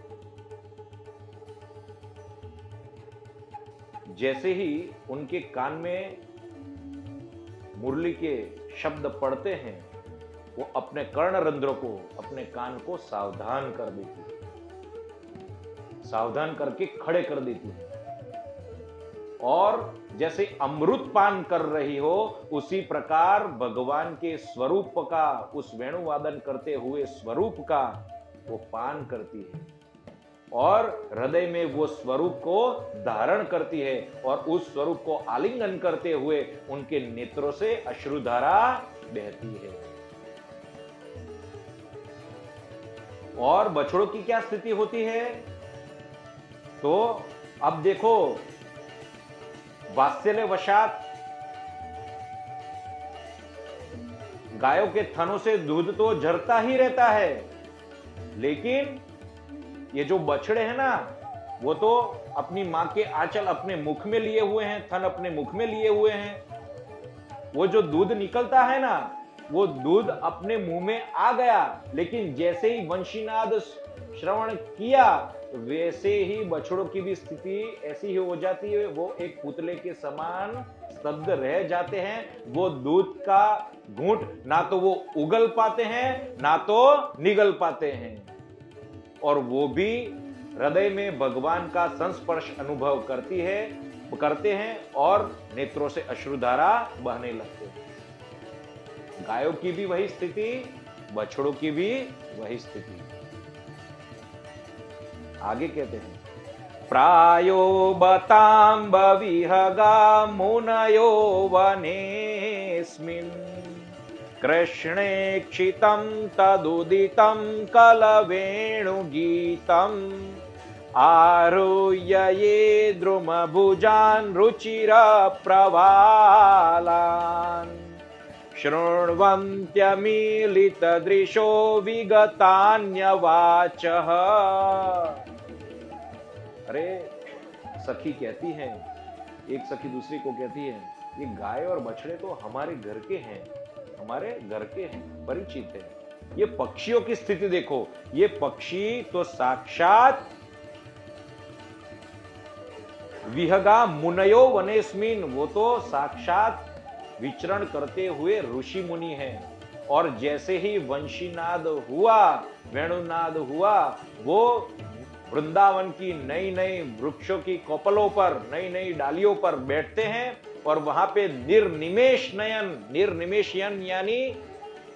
जैसे ही उनके कान में मुरली के शब्द पड़ते हैं, वो अपने कर्णरंध्रों को, अपने कान को सावधान कर देती है, सावधान करके खड़े कर देती है, और जैसे अमृत पान कर रही हो उसी प्रकार भगवान के स्वरूप का, उस वेणुवादन करते हुए स्वरूप का वो पान करती है और हृदय में वो स्वरूप को धारण करती है और उस स्वरूप को आलिंगन करते हुए उनके नेत्रों से अश्रुधारा बहती है। और बछड़ों की क्या स्थिति होती है, तो अब देखो, वात्सल्यवशात गायों के थनों से दूध तो झरता ही रहता है, लेकिन ये जो बछड़े हैं ना, वो तो अपनी मां के आंचल अपने मुख में लिए हुए हैं, थन अपने मुख में लिए हुए हैं। वो जो दूध निकलता है ना, वो दूध अपने मुंह में आ गया, लेकिन जैसे ही वंशीनाद श्रवण किया वैसे ही बछड़ों की भी स्थिति ऐसी ही हो जाती है। वो एक पुतले के समान स्तब्ध रह जाते हैं। वो दूध का घूंट ना तो वो उगल पाते हैं ना तो निगल पाते हैं, और वो भी हृदय में भगवान का संस्पर्श अनुभव करते हैं और नेत्रों से अश्रुधारा बहने लगते हैं। गायों की भी वही स्थिति, बछड़ों की भी वही स्थिति। आगे कहते हैं, प्रायो बताम्ब विहगा मुनयो वनेस्मिन् कृष्णेक्षितं तदुदितं कलवेणुगीतम् आरुह्य ये द्रुमभुजान् रुचिरप्रवालान् शृण्वन्त्यमीलितदृशो विगतान्यवाचः। अरे सखी कहती है, एक सखी दूसरी को कहती है, ये गाय और बछड़े तो हमारे घर के हैं, हमारे घर के हैं, परिचित है। ये पक्षियों की स्थिति देखो, ये पक्षी तो साक्षात विहगा मुनयो वनेस्मिन, वो तो साक्षात विचरण करते हुए ऋषि मुनि हैं। और जैसे ही वंशीनाद हुआ, वेणुनाद हुआ, वो वृंदावन की नई नई वृक्षों की कोपलों पर, नई नई डालियों पर बैठते हैं और वहां पे निर्निमेष नयन, निर्निमेषयन यानी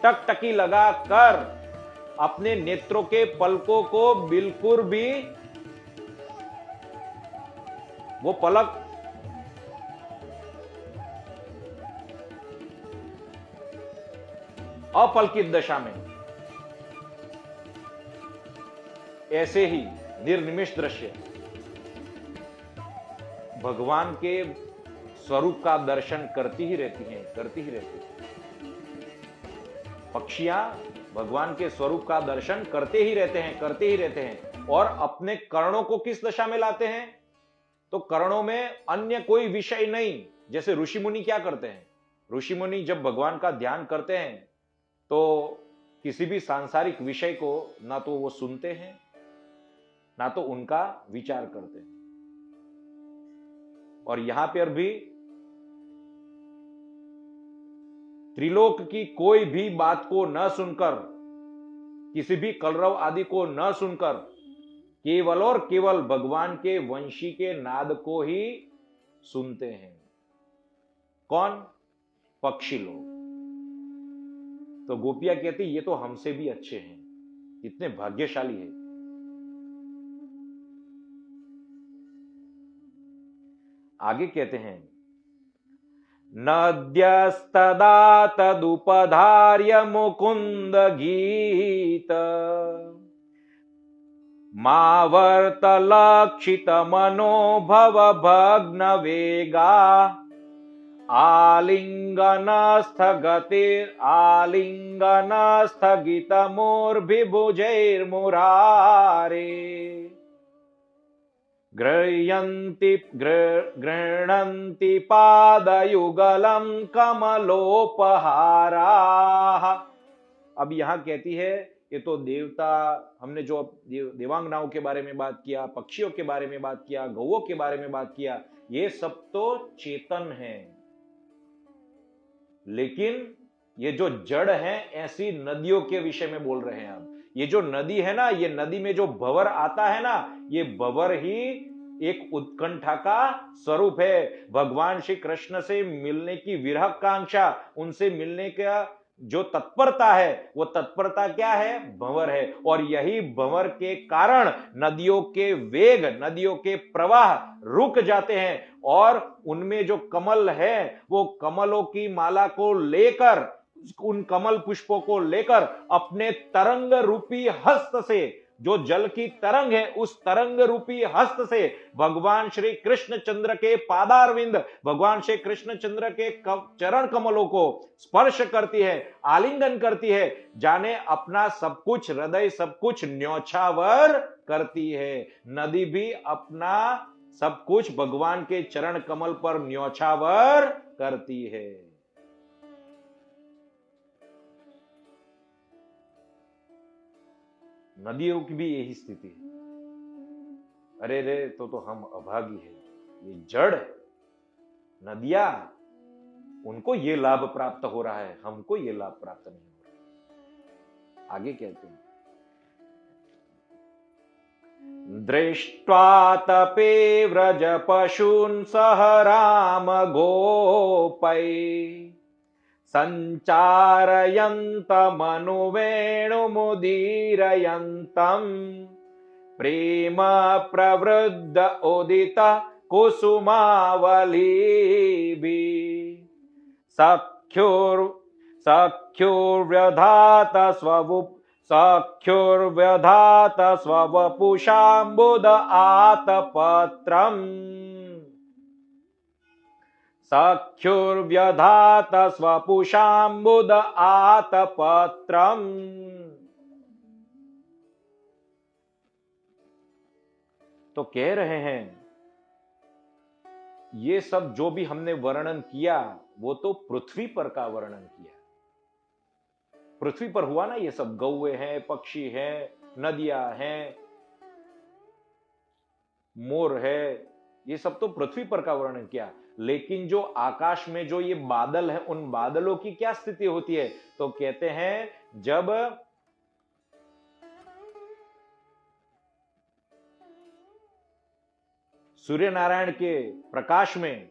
टकटकी लगा कर अपने नेत्रों के पलकों को बिल्कुल भी वो पलक अपलकित दशा में ऐसे ही निर्निमेष दृश्य भगवान के स्वरूप का दर्शन करती ही रहती हैं, करती ही रहती हैं। पक्षियां भगवान के स्वरूप का दर्शन करते ही रहते हैं, करते ही रहते हैं। और अपने कर्णों को किस दशा में लाते हैं? तो कर्णों में अन्य कोई विषय नहीं। जैसे ऋषि मुनि क्या करते हैं? ऋषि मुनि जब भगवान का ध्यान करते हैं तो किसी भी सांसारिक विषय को ना तो वो सुनते हैं, ना तो उनका विचार करते हैं। और यहां पर भी त्रिलोक की कोई भी बात को न सुनकर, किसी भी कलरव आदि को न सुनकर, केवल और केवल भगवान के वंशी के नाद को ही सुनते हैं। कौन? पक्षी लोग। तो गोपियां कहती ये तो हमसे भी अच्छे हैं, कितने भाग्यशाली है। आगे कहते हैं, नद्यस्तदा तदुपधार्य मुकुंद गीत मावर्तलक्षित मनोभव भग्न वेगा आलिंगनस्थगितमूर्भिभुजैर्मुरारे गृह्णन्ति पादयुगलं कमलोपहाराः। अब यहां कहती है, ये तो देवता, हमने जो देवांगनाओं के बारे में बात किया, पक्षियों के बारे में बात किया, गौओं के बारे में बात किया, ये सब तो चेतन है। लेकिन ये जो जड़ है, ऐसी नदियों के विषय में बोल रहे हैं। अब ये जो नदी है ना, ये नदी में जो भंवर आता है ना, ये भंवर ही एक उत्कंठा का स्वरूप है। भगवान श्री कृष्ण से मिलने की विरह कांक्षा, उनसे मिलने का जो तत्परता है, वो तत्परता क्या है? भंवर है। और यही भंवर के कारण नदियों के वेग, नदियों के प्रवाह रुक जाते हैं और उनमें जो कमल है, वो कमलों की माला को लेकर, उन कमल पुष्पों को लेकर अपने तरंग रूपी हस्त से, जो जल की तरंग है, उस तरंग रूपी हस्त से भगवान श्री कृष्ण चंद्र के पादारविंद, भगवान श्री कृष्ण चंद्र के चरण कमलों को स्पर्श करती है, आलिंगन करती है, जाने अपना सब कुछ, हृदय सब कुछ न्योछावर करती है। नदी भी अपना सब कुछ भगवान के चरण कमल पर न्योछावर करती है। नदियों की भी यही स्थिति है। अरे रे, तो हम अभागी है, ये जड़ है। नदियां, उनको ये लाभ प्राप्त हो रहा है, हमको ये लाभ प्राप्त नहीं हो रहा। आगे कहते हैं, दृष्ट्वा तपे व्रज पशून् सह राम गोपै संचारयन्तमनुवेणुमुदीरयन्तम् प्रेम प्रवृद्ध उदित कुसुमावलीभिः सख्योर्व्यधात स्ववपुषाम्बुद आतपत्रम् सख्योर्व्यधात स्वपुषाम्बुद आतपत्रम्। तो कह रहे हैं ये सब जो भी हमने वर्णन किया वो तो पृथ्वी पर का वर्णन किया। पृथ्वी पर हुआ ना, ये सब गौए हैं, पक्षी हैं, नदियां हैं, मोर है, ये सब तो पृथ्वी पर का वर्णन किया। लेकिन जो आकाश में जो ये बादल है, उन बादलों की क्या स्थिति होती है? तो कहते हैं जब सूर्य नारायण के प्रकाश में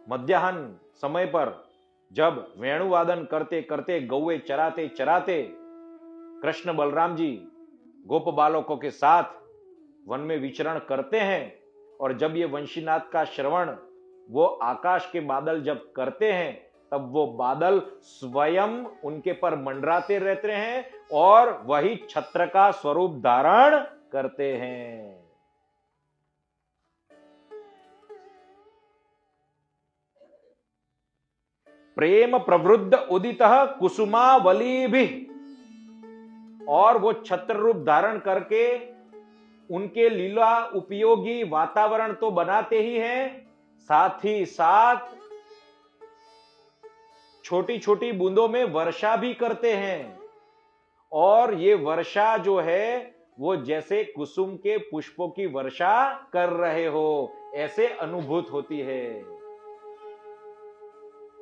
मध्याह्न समय पर जब वेणुवादन करते करते गौए चराते चराते कृष्ण बलराम जी गोप बालकों के साथ वन में विचरण करते हैं, और जब ये वंशीनाथ का श्रवण वो आकाश के बादल जब करते हैं, तब वो बादल स्वयं उनके पर मंडराते रहते हैं और वही छत्र का स्वरूप धारण करते हैं। प्रेम प्रवृद्ध उदित कुसुमावली भी, और वो छत्र रूप धारण करके उनके लीला उपयोगी वातावरण तो बनाते ही हैं, साथ ही साथ छोटी छोटी बूंदों में वर्षा भी करते हैं। और ये वर्षा जो है वो जैसे कुसुम के पुष्पों की वर्षा कर रहे हो, ऐसे अनुभूत होती है।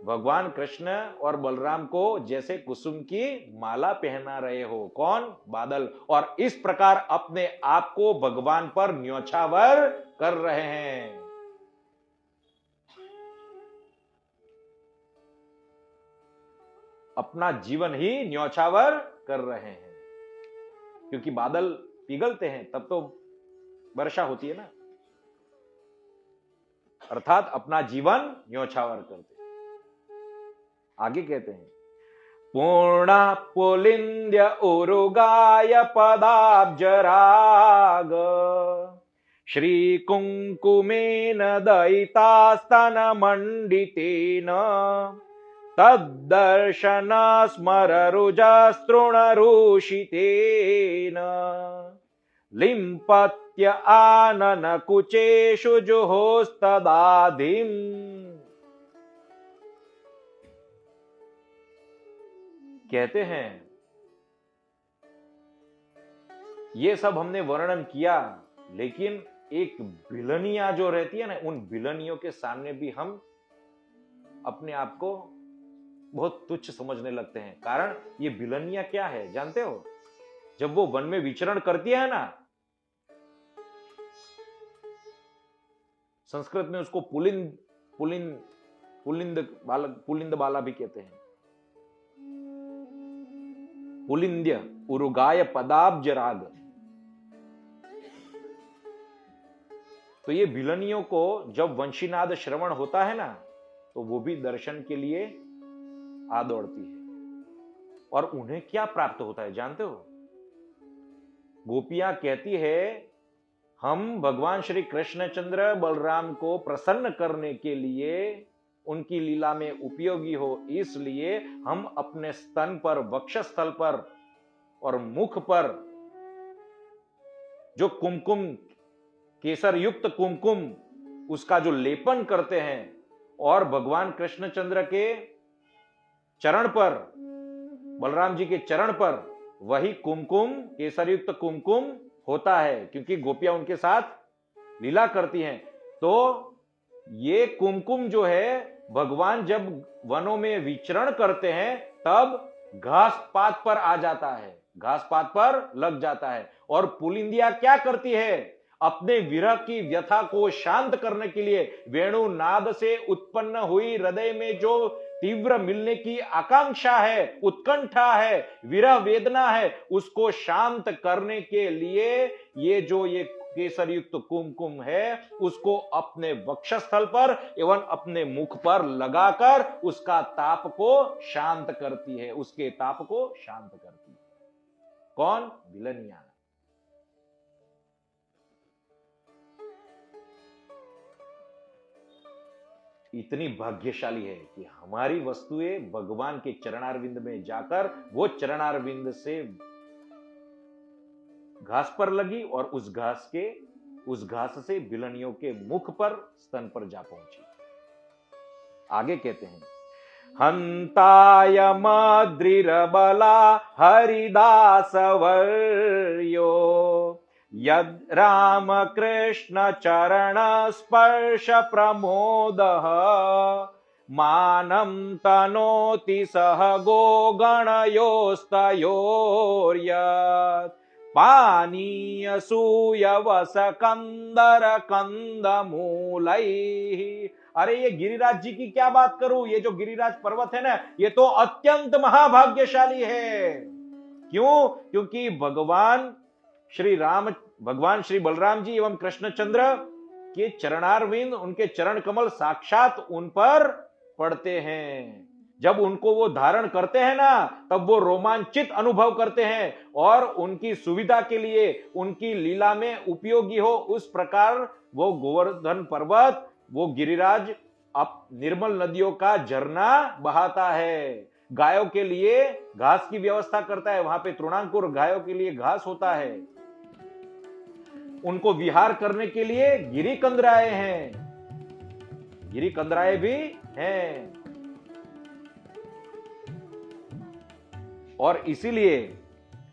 भगवान कृष्ण और बलराम को जैसे कुसुम की माला पहना रहे हो, कौन? बादल। और इस प्रकार अपने आप को भगवान पर न्योछावर कर रहे हैं। अपना जीवन ही न्योछावर कर रहे हैं, क्योंकि बादल पिघलते हैं तब तो वर्षा होती है ना, अर्थात अपना जीवन न्योछावर करते। आगे कहते हैं पूर्णा पुलिंद्य उरुगाय पदाब्जराग श्री कुंकुमेन दयितास्तन मंडितेन तद्दर्शन स्मररुजस्तृणरुषितेन लिम्पत्य आनन कुचेषु जुहोस्तदाधिम्। कहते हैं ये सब हमने वर्णन किया, लेकिन एक बिलनिया जो रहती है ना, उन बिलनियों के सामने भी हम अपने आप को बहुत तुच्छ समझने लगते हैं। कारण ये बिलनिया क्या है जानते हो? जब वो वन में विचरण करती है ना, संस्कृत में उसको पुलिंद बाला भी कहते हैं। पुलिंद्य उरुगाय पदाब्ज राग। तो ये भिलनियों को जब वंशीनाद श्रवण होता है ना, तो वो भी दर्शन के लिए आ दौड़ती है। और उन्हें क्या प्राप्त होता है जानते हो? गोपियां कहती है हम भगवान श्री कृष्णचंद्र बलराम को प्रसन्न करने के लिए, उनकी लीला में उपयोगी हो, इसलिए हम अपने स्तन पर, वक्षस्थल पर और मुख पर जो कुमकुम, केसर युक्त कुमकुम, उसका जो लेपन करते हैं, और भगवान कृष्णचंद्र के चरण पर, बलराम जी के चरण पर वही कुमकुम, केसर युक्त कुमकुम होता है, क्योंकि गोपियां उनके साथ लीला करती हैं। तो ये कुमकुम जो है भगवान जब वनों में विचरण करते हैं तब घास पात पर आ जाता है, घास पात पर लग जाता है। और पुलिंदिया क्या करती है? अपने विरह की व्यथा को शांत करने के लिए वेणु नाद से उत्पन्न हुई हृदय में जो तीव्र मिलने की आकांक्षा है, उत्कंठा है, विरह वेदना है, उसको शांत करने के लिए ये केसर युक्त कुमकुम है, उसको अपने वक्षस्थल पर एवं अपने मुख पर लगाकर उसका ताप को शांत करती है, उसके ताप को शांत करती है। कौन? विलनिया। इतनी भाग्यशाली है कि हमारी वस्तुएं भगवान के चरणारविंद में जाकर वो चरणारविंद से घास पर लगी और उस घास से बिलनियों के मुख पर, स्तन पर जा पहुंची। आगे कहते हैं, हंताय मद्रिरबला हरिदास वर्यो यद राम कृष्ण चरण स्पर्श प्रमोदः मानं तनोति सह गो गणयोस्तयोर्यत् पानीय सूयवस कंदर कंदमूलैः। अरे ये गिरिराज जी की क्या बात करूं, ये जो गिरिराज पर्वत है ना, ये तो अत्यंत महाभाग्यशाली है। क्यों? क्योंकि भगवान श्री बलराम जी एवं कृष्णचंद्र के चरणारविंद, उनके चरण कमल साक्षात उन पर पड़ते हैं। जब उनको वो धारण करते हैं ना, तब वो रोमांचित अनुभव करते हैं और उनकी सुविधा के लिए, उनकी लीला में उपयोगी हो उस प्रकार वो गोवर्धन पर्वत, वो गिरिराज अब निर्मल नदियों का झरना बहाता है। गायों के लिए घास की व्यवस्था करता है, वहां पे तृणांकुर गायों के लिए घास होता है। उनको विहार करने के लिए गिरी कंदराए हैं, गिरी कंदराए भी हैं। और इसीलिए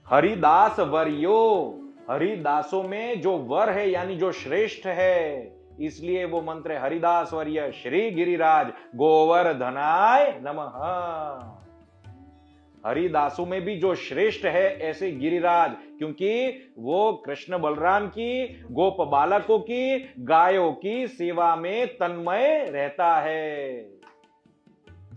हरिदास वर्यो, हरिदासों में जो वर है यानी जो श्रेष्ठ है, इसलिए वो मंत्र हरिदास वर्य श्री गिरिराज गोवर्धनाय नमः। हरिदासों में भी जो श्रेष्ठ है ऐसे गिरिराज, क्योंकि वो कृष्ण बलराम की, गोप बालकों की, गायों की सेवा में तन्मय रहता है,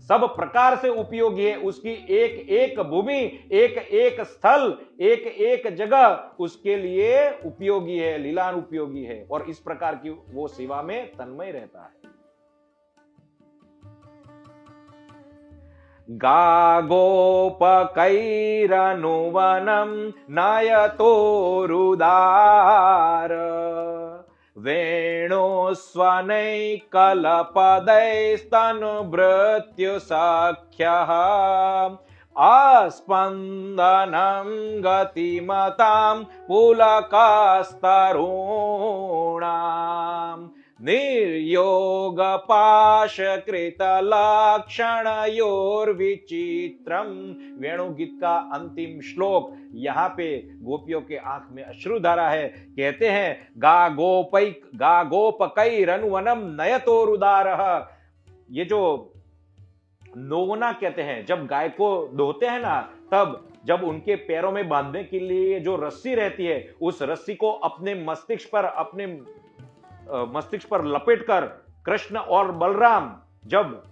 सब प्रकार से उपयोगी है। उसकी एक एक भूमि, एक एक स्थल, एक एक जगह उसके लिए उपयोगी है, लीलान उपयोगी है, और इस प्रकार की वो सेवा में तन्मय रहता है। गागोपकैरनुवनं नयतोरुदार वेणुस्वनैकलपदैस्तनुभृत्युसख्यः आस्पन्दनं गतिमतां पुलकास्तरूणाम् निर्योगपाशकृतलक्षणयोर्विचित्रम। वेणु गीत का अंतिम श्लोक, यहां पे गोपियों के आंख में अश्रुधारा है। कहते हैं गा गोपकैरनुवनं नयतोरुदारः। ये जो नोवना कहते हैं, जब गाय को दोहते हैं ना, तब जब उनके पैरों में बांधने के लिए जो रस्सी रहती है, उस रस्सी को अपने मस्तिष्क पर लपेटकर कृष्ण और बलराम जब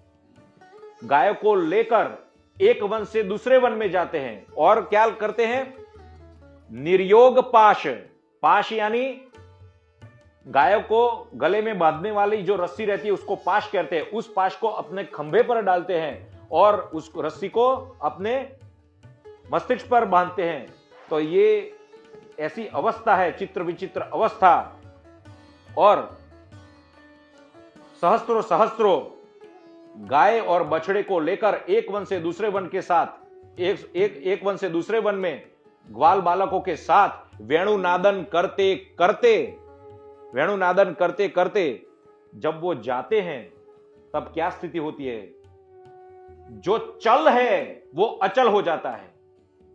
गायों को लेकर एक वन से दूसरे वन में जाते हैं, और क्या करते हैं, निर्योग पाश यानी गायों को गले में बांधने वाली जो रस्सी रहती है उसको पाश कहते हैं। उस पाश को अपने खंभे पर डालते हैं और उस रस्सी को अपने मस्तिष्क पर बांधते हैं। तो ये ऐसी अवस्था है, चित्र विचित्र अवस्था। और सहस्त्रों गाय और बछड़े को लेकर एक वन से दूसरे वन के साथ, एक वन से दूसरे वन में ग्वाल बालकों के साथ वेणुनादन करते करते जब वो जाते हैं, तब क्या स्थिति होती है, जो चल है वो अचल हो जाता है।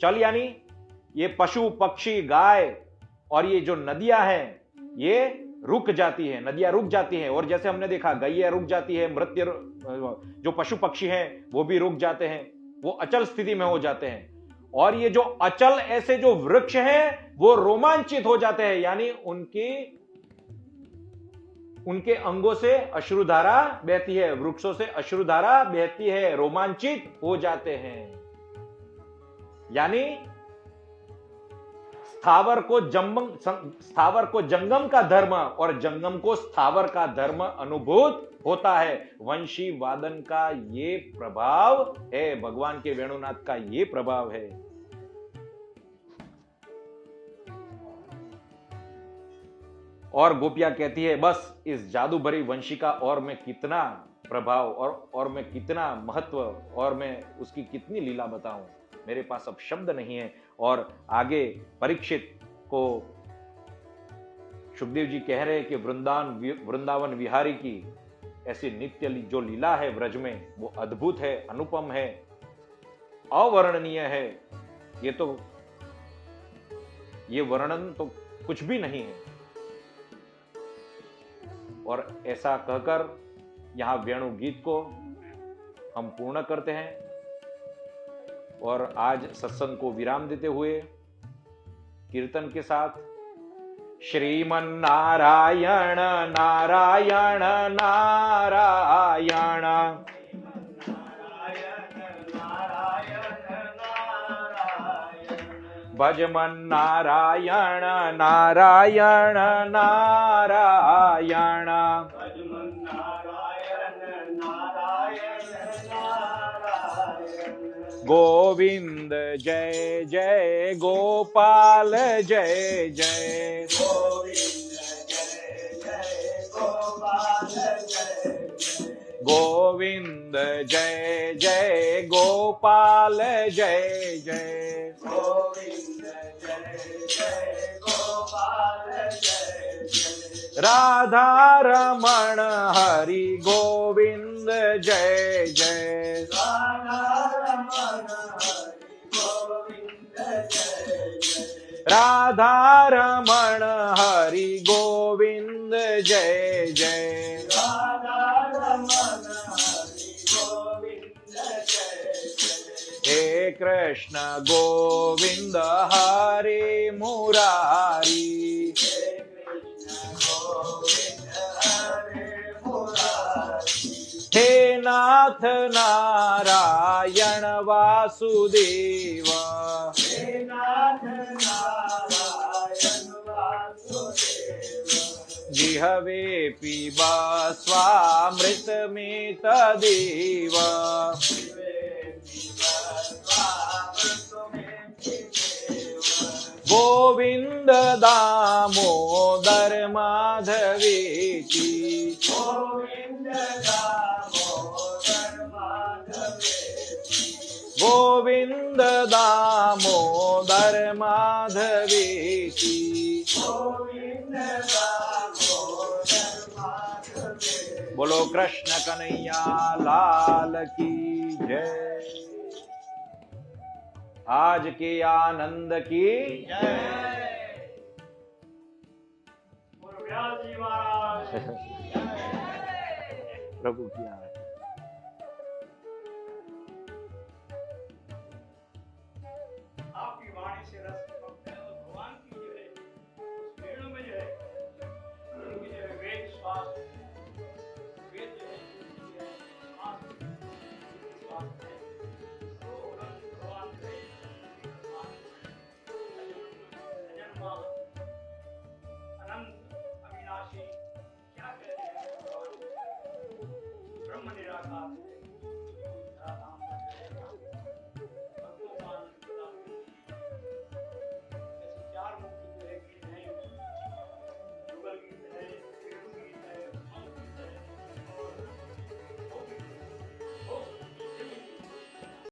चल यानी ये पशु पक्षी गाय और ये जो नदियां हैं ये रुक जाती है, नदियां रुक जाती हैं। और जैसे हमने देखा गैया रुक जाती है, मृत्य जो पशु पक्षी हैं वो भी रुक जाते हैं, वो अचल स्थिति में हो जाते हैं। और ये जो अचल ऐसे जो वृक्ष हैं वो रोमांचित हो जाते हैं, यानी उनके अंगों से अश्रुधारा बहती है, वृक्षों से अश्रुधारा बहती है, रोमांचित हो जाते हैं। यानी स्थावर को जंगम का धर्म और जंगम को स्थावर का धर्म अनुभूत होता है। वंशी वादन का ये प्रभाव है, भगवान के वेणुनाथ का ये प्रभाव है। और गोपियां कहती है, बस इस जादू भरी वंशिका और मैं कितना प्रभाव और मैं कितना महत्व और मैं उसकी कितनी लीला बताऊं, मेरे पास अब शब्द नहीं है। और आगे परीक्षित को सुखदेव जी कह रहे हैं कि वृंदावन विहारी की ऐसी नित्य जो लीला है व्रज में, वो अद्भुत है, अनुपम है, अवर्णनीय है। ये वर्णन तो कुछ भी नहीं है। और ऐसा कहकर यहां वेणु गीत को हम पूर्ण करते हैं और आज सत्संग को विराम देते हुए कीर्तन के साथ श्रीमन नारायण नारायण नारायण भजमन नारायण नारायण नारायण गोविंद जय जय गोपाल जय जय गोविंद जय जय गोपाल जय जय राधा रमण हरि गोविंद जय जय राधा रमण हरि गोविंद जय जय हे कृष्ण गोविंद हरे मुरारी हे नाथ नारायण वासुदेव जिहवे पिबा स्वामृतमेत देव गोविंद दामोदर माधवेति गोविंद दामोदर माधवेति बोलो कृष्ण कन्हैया लाल की जय। आज के आनंद की जय। प्रभु की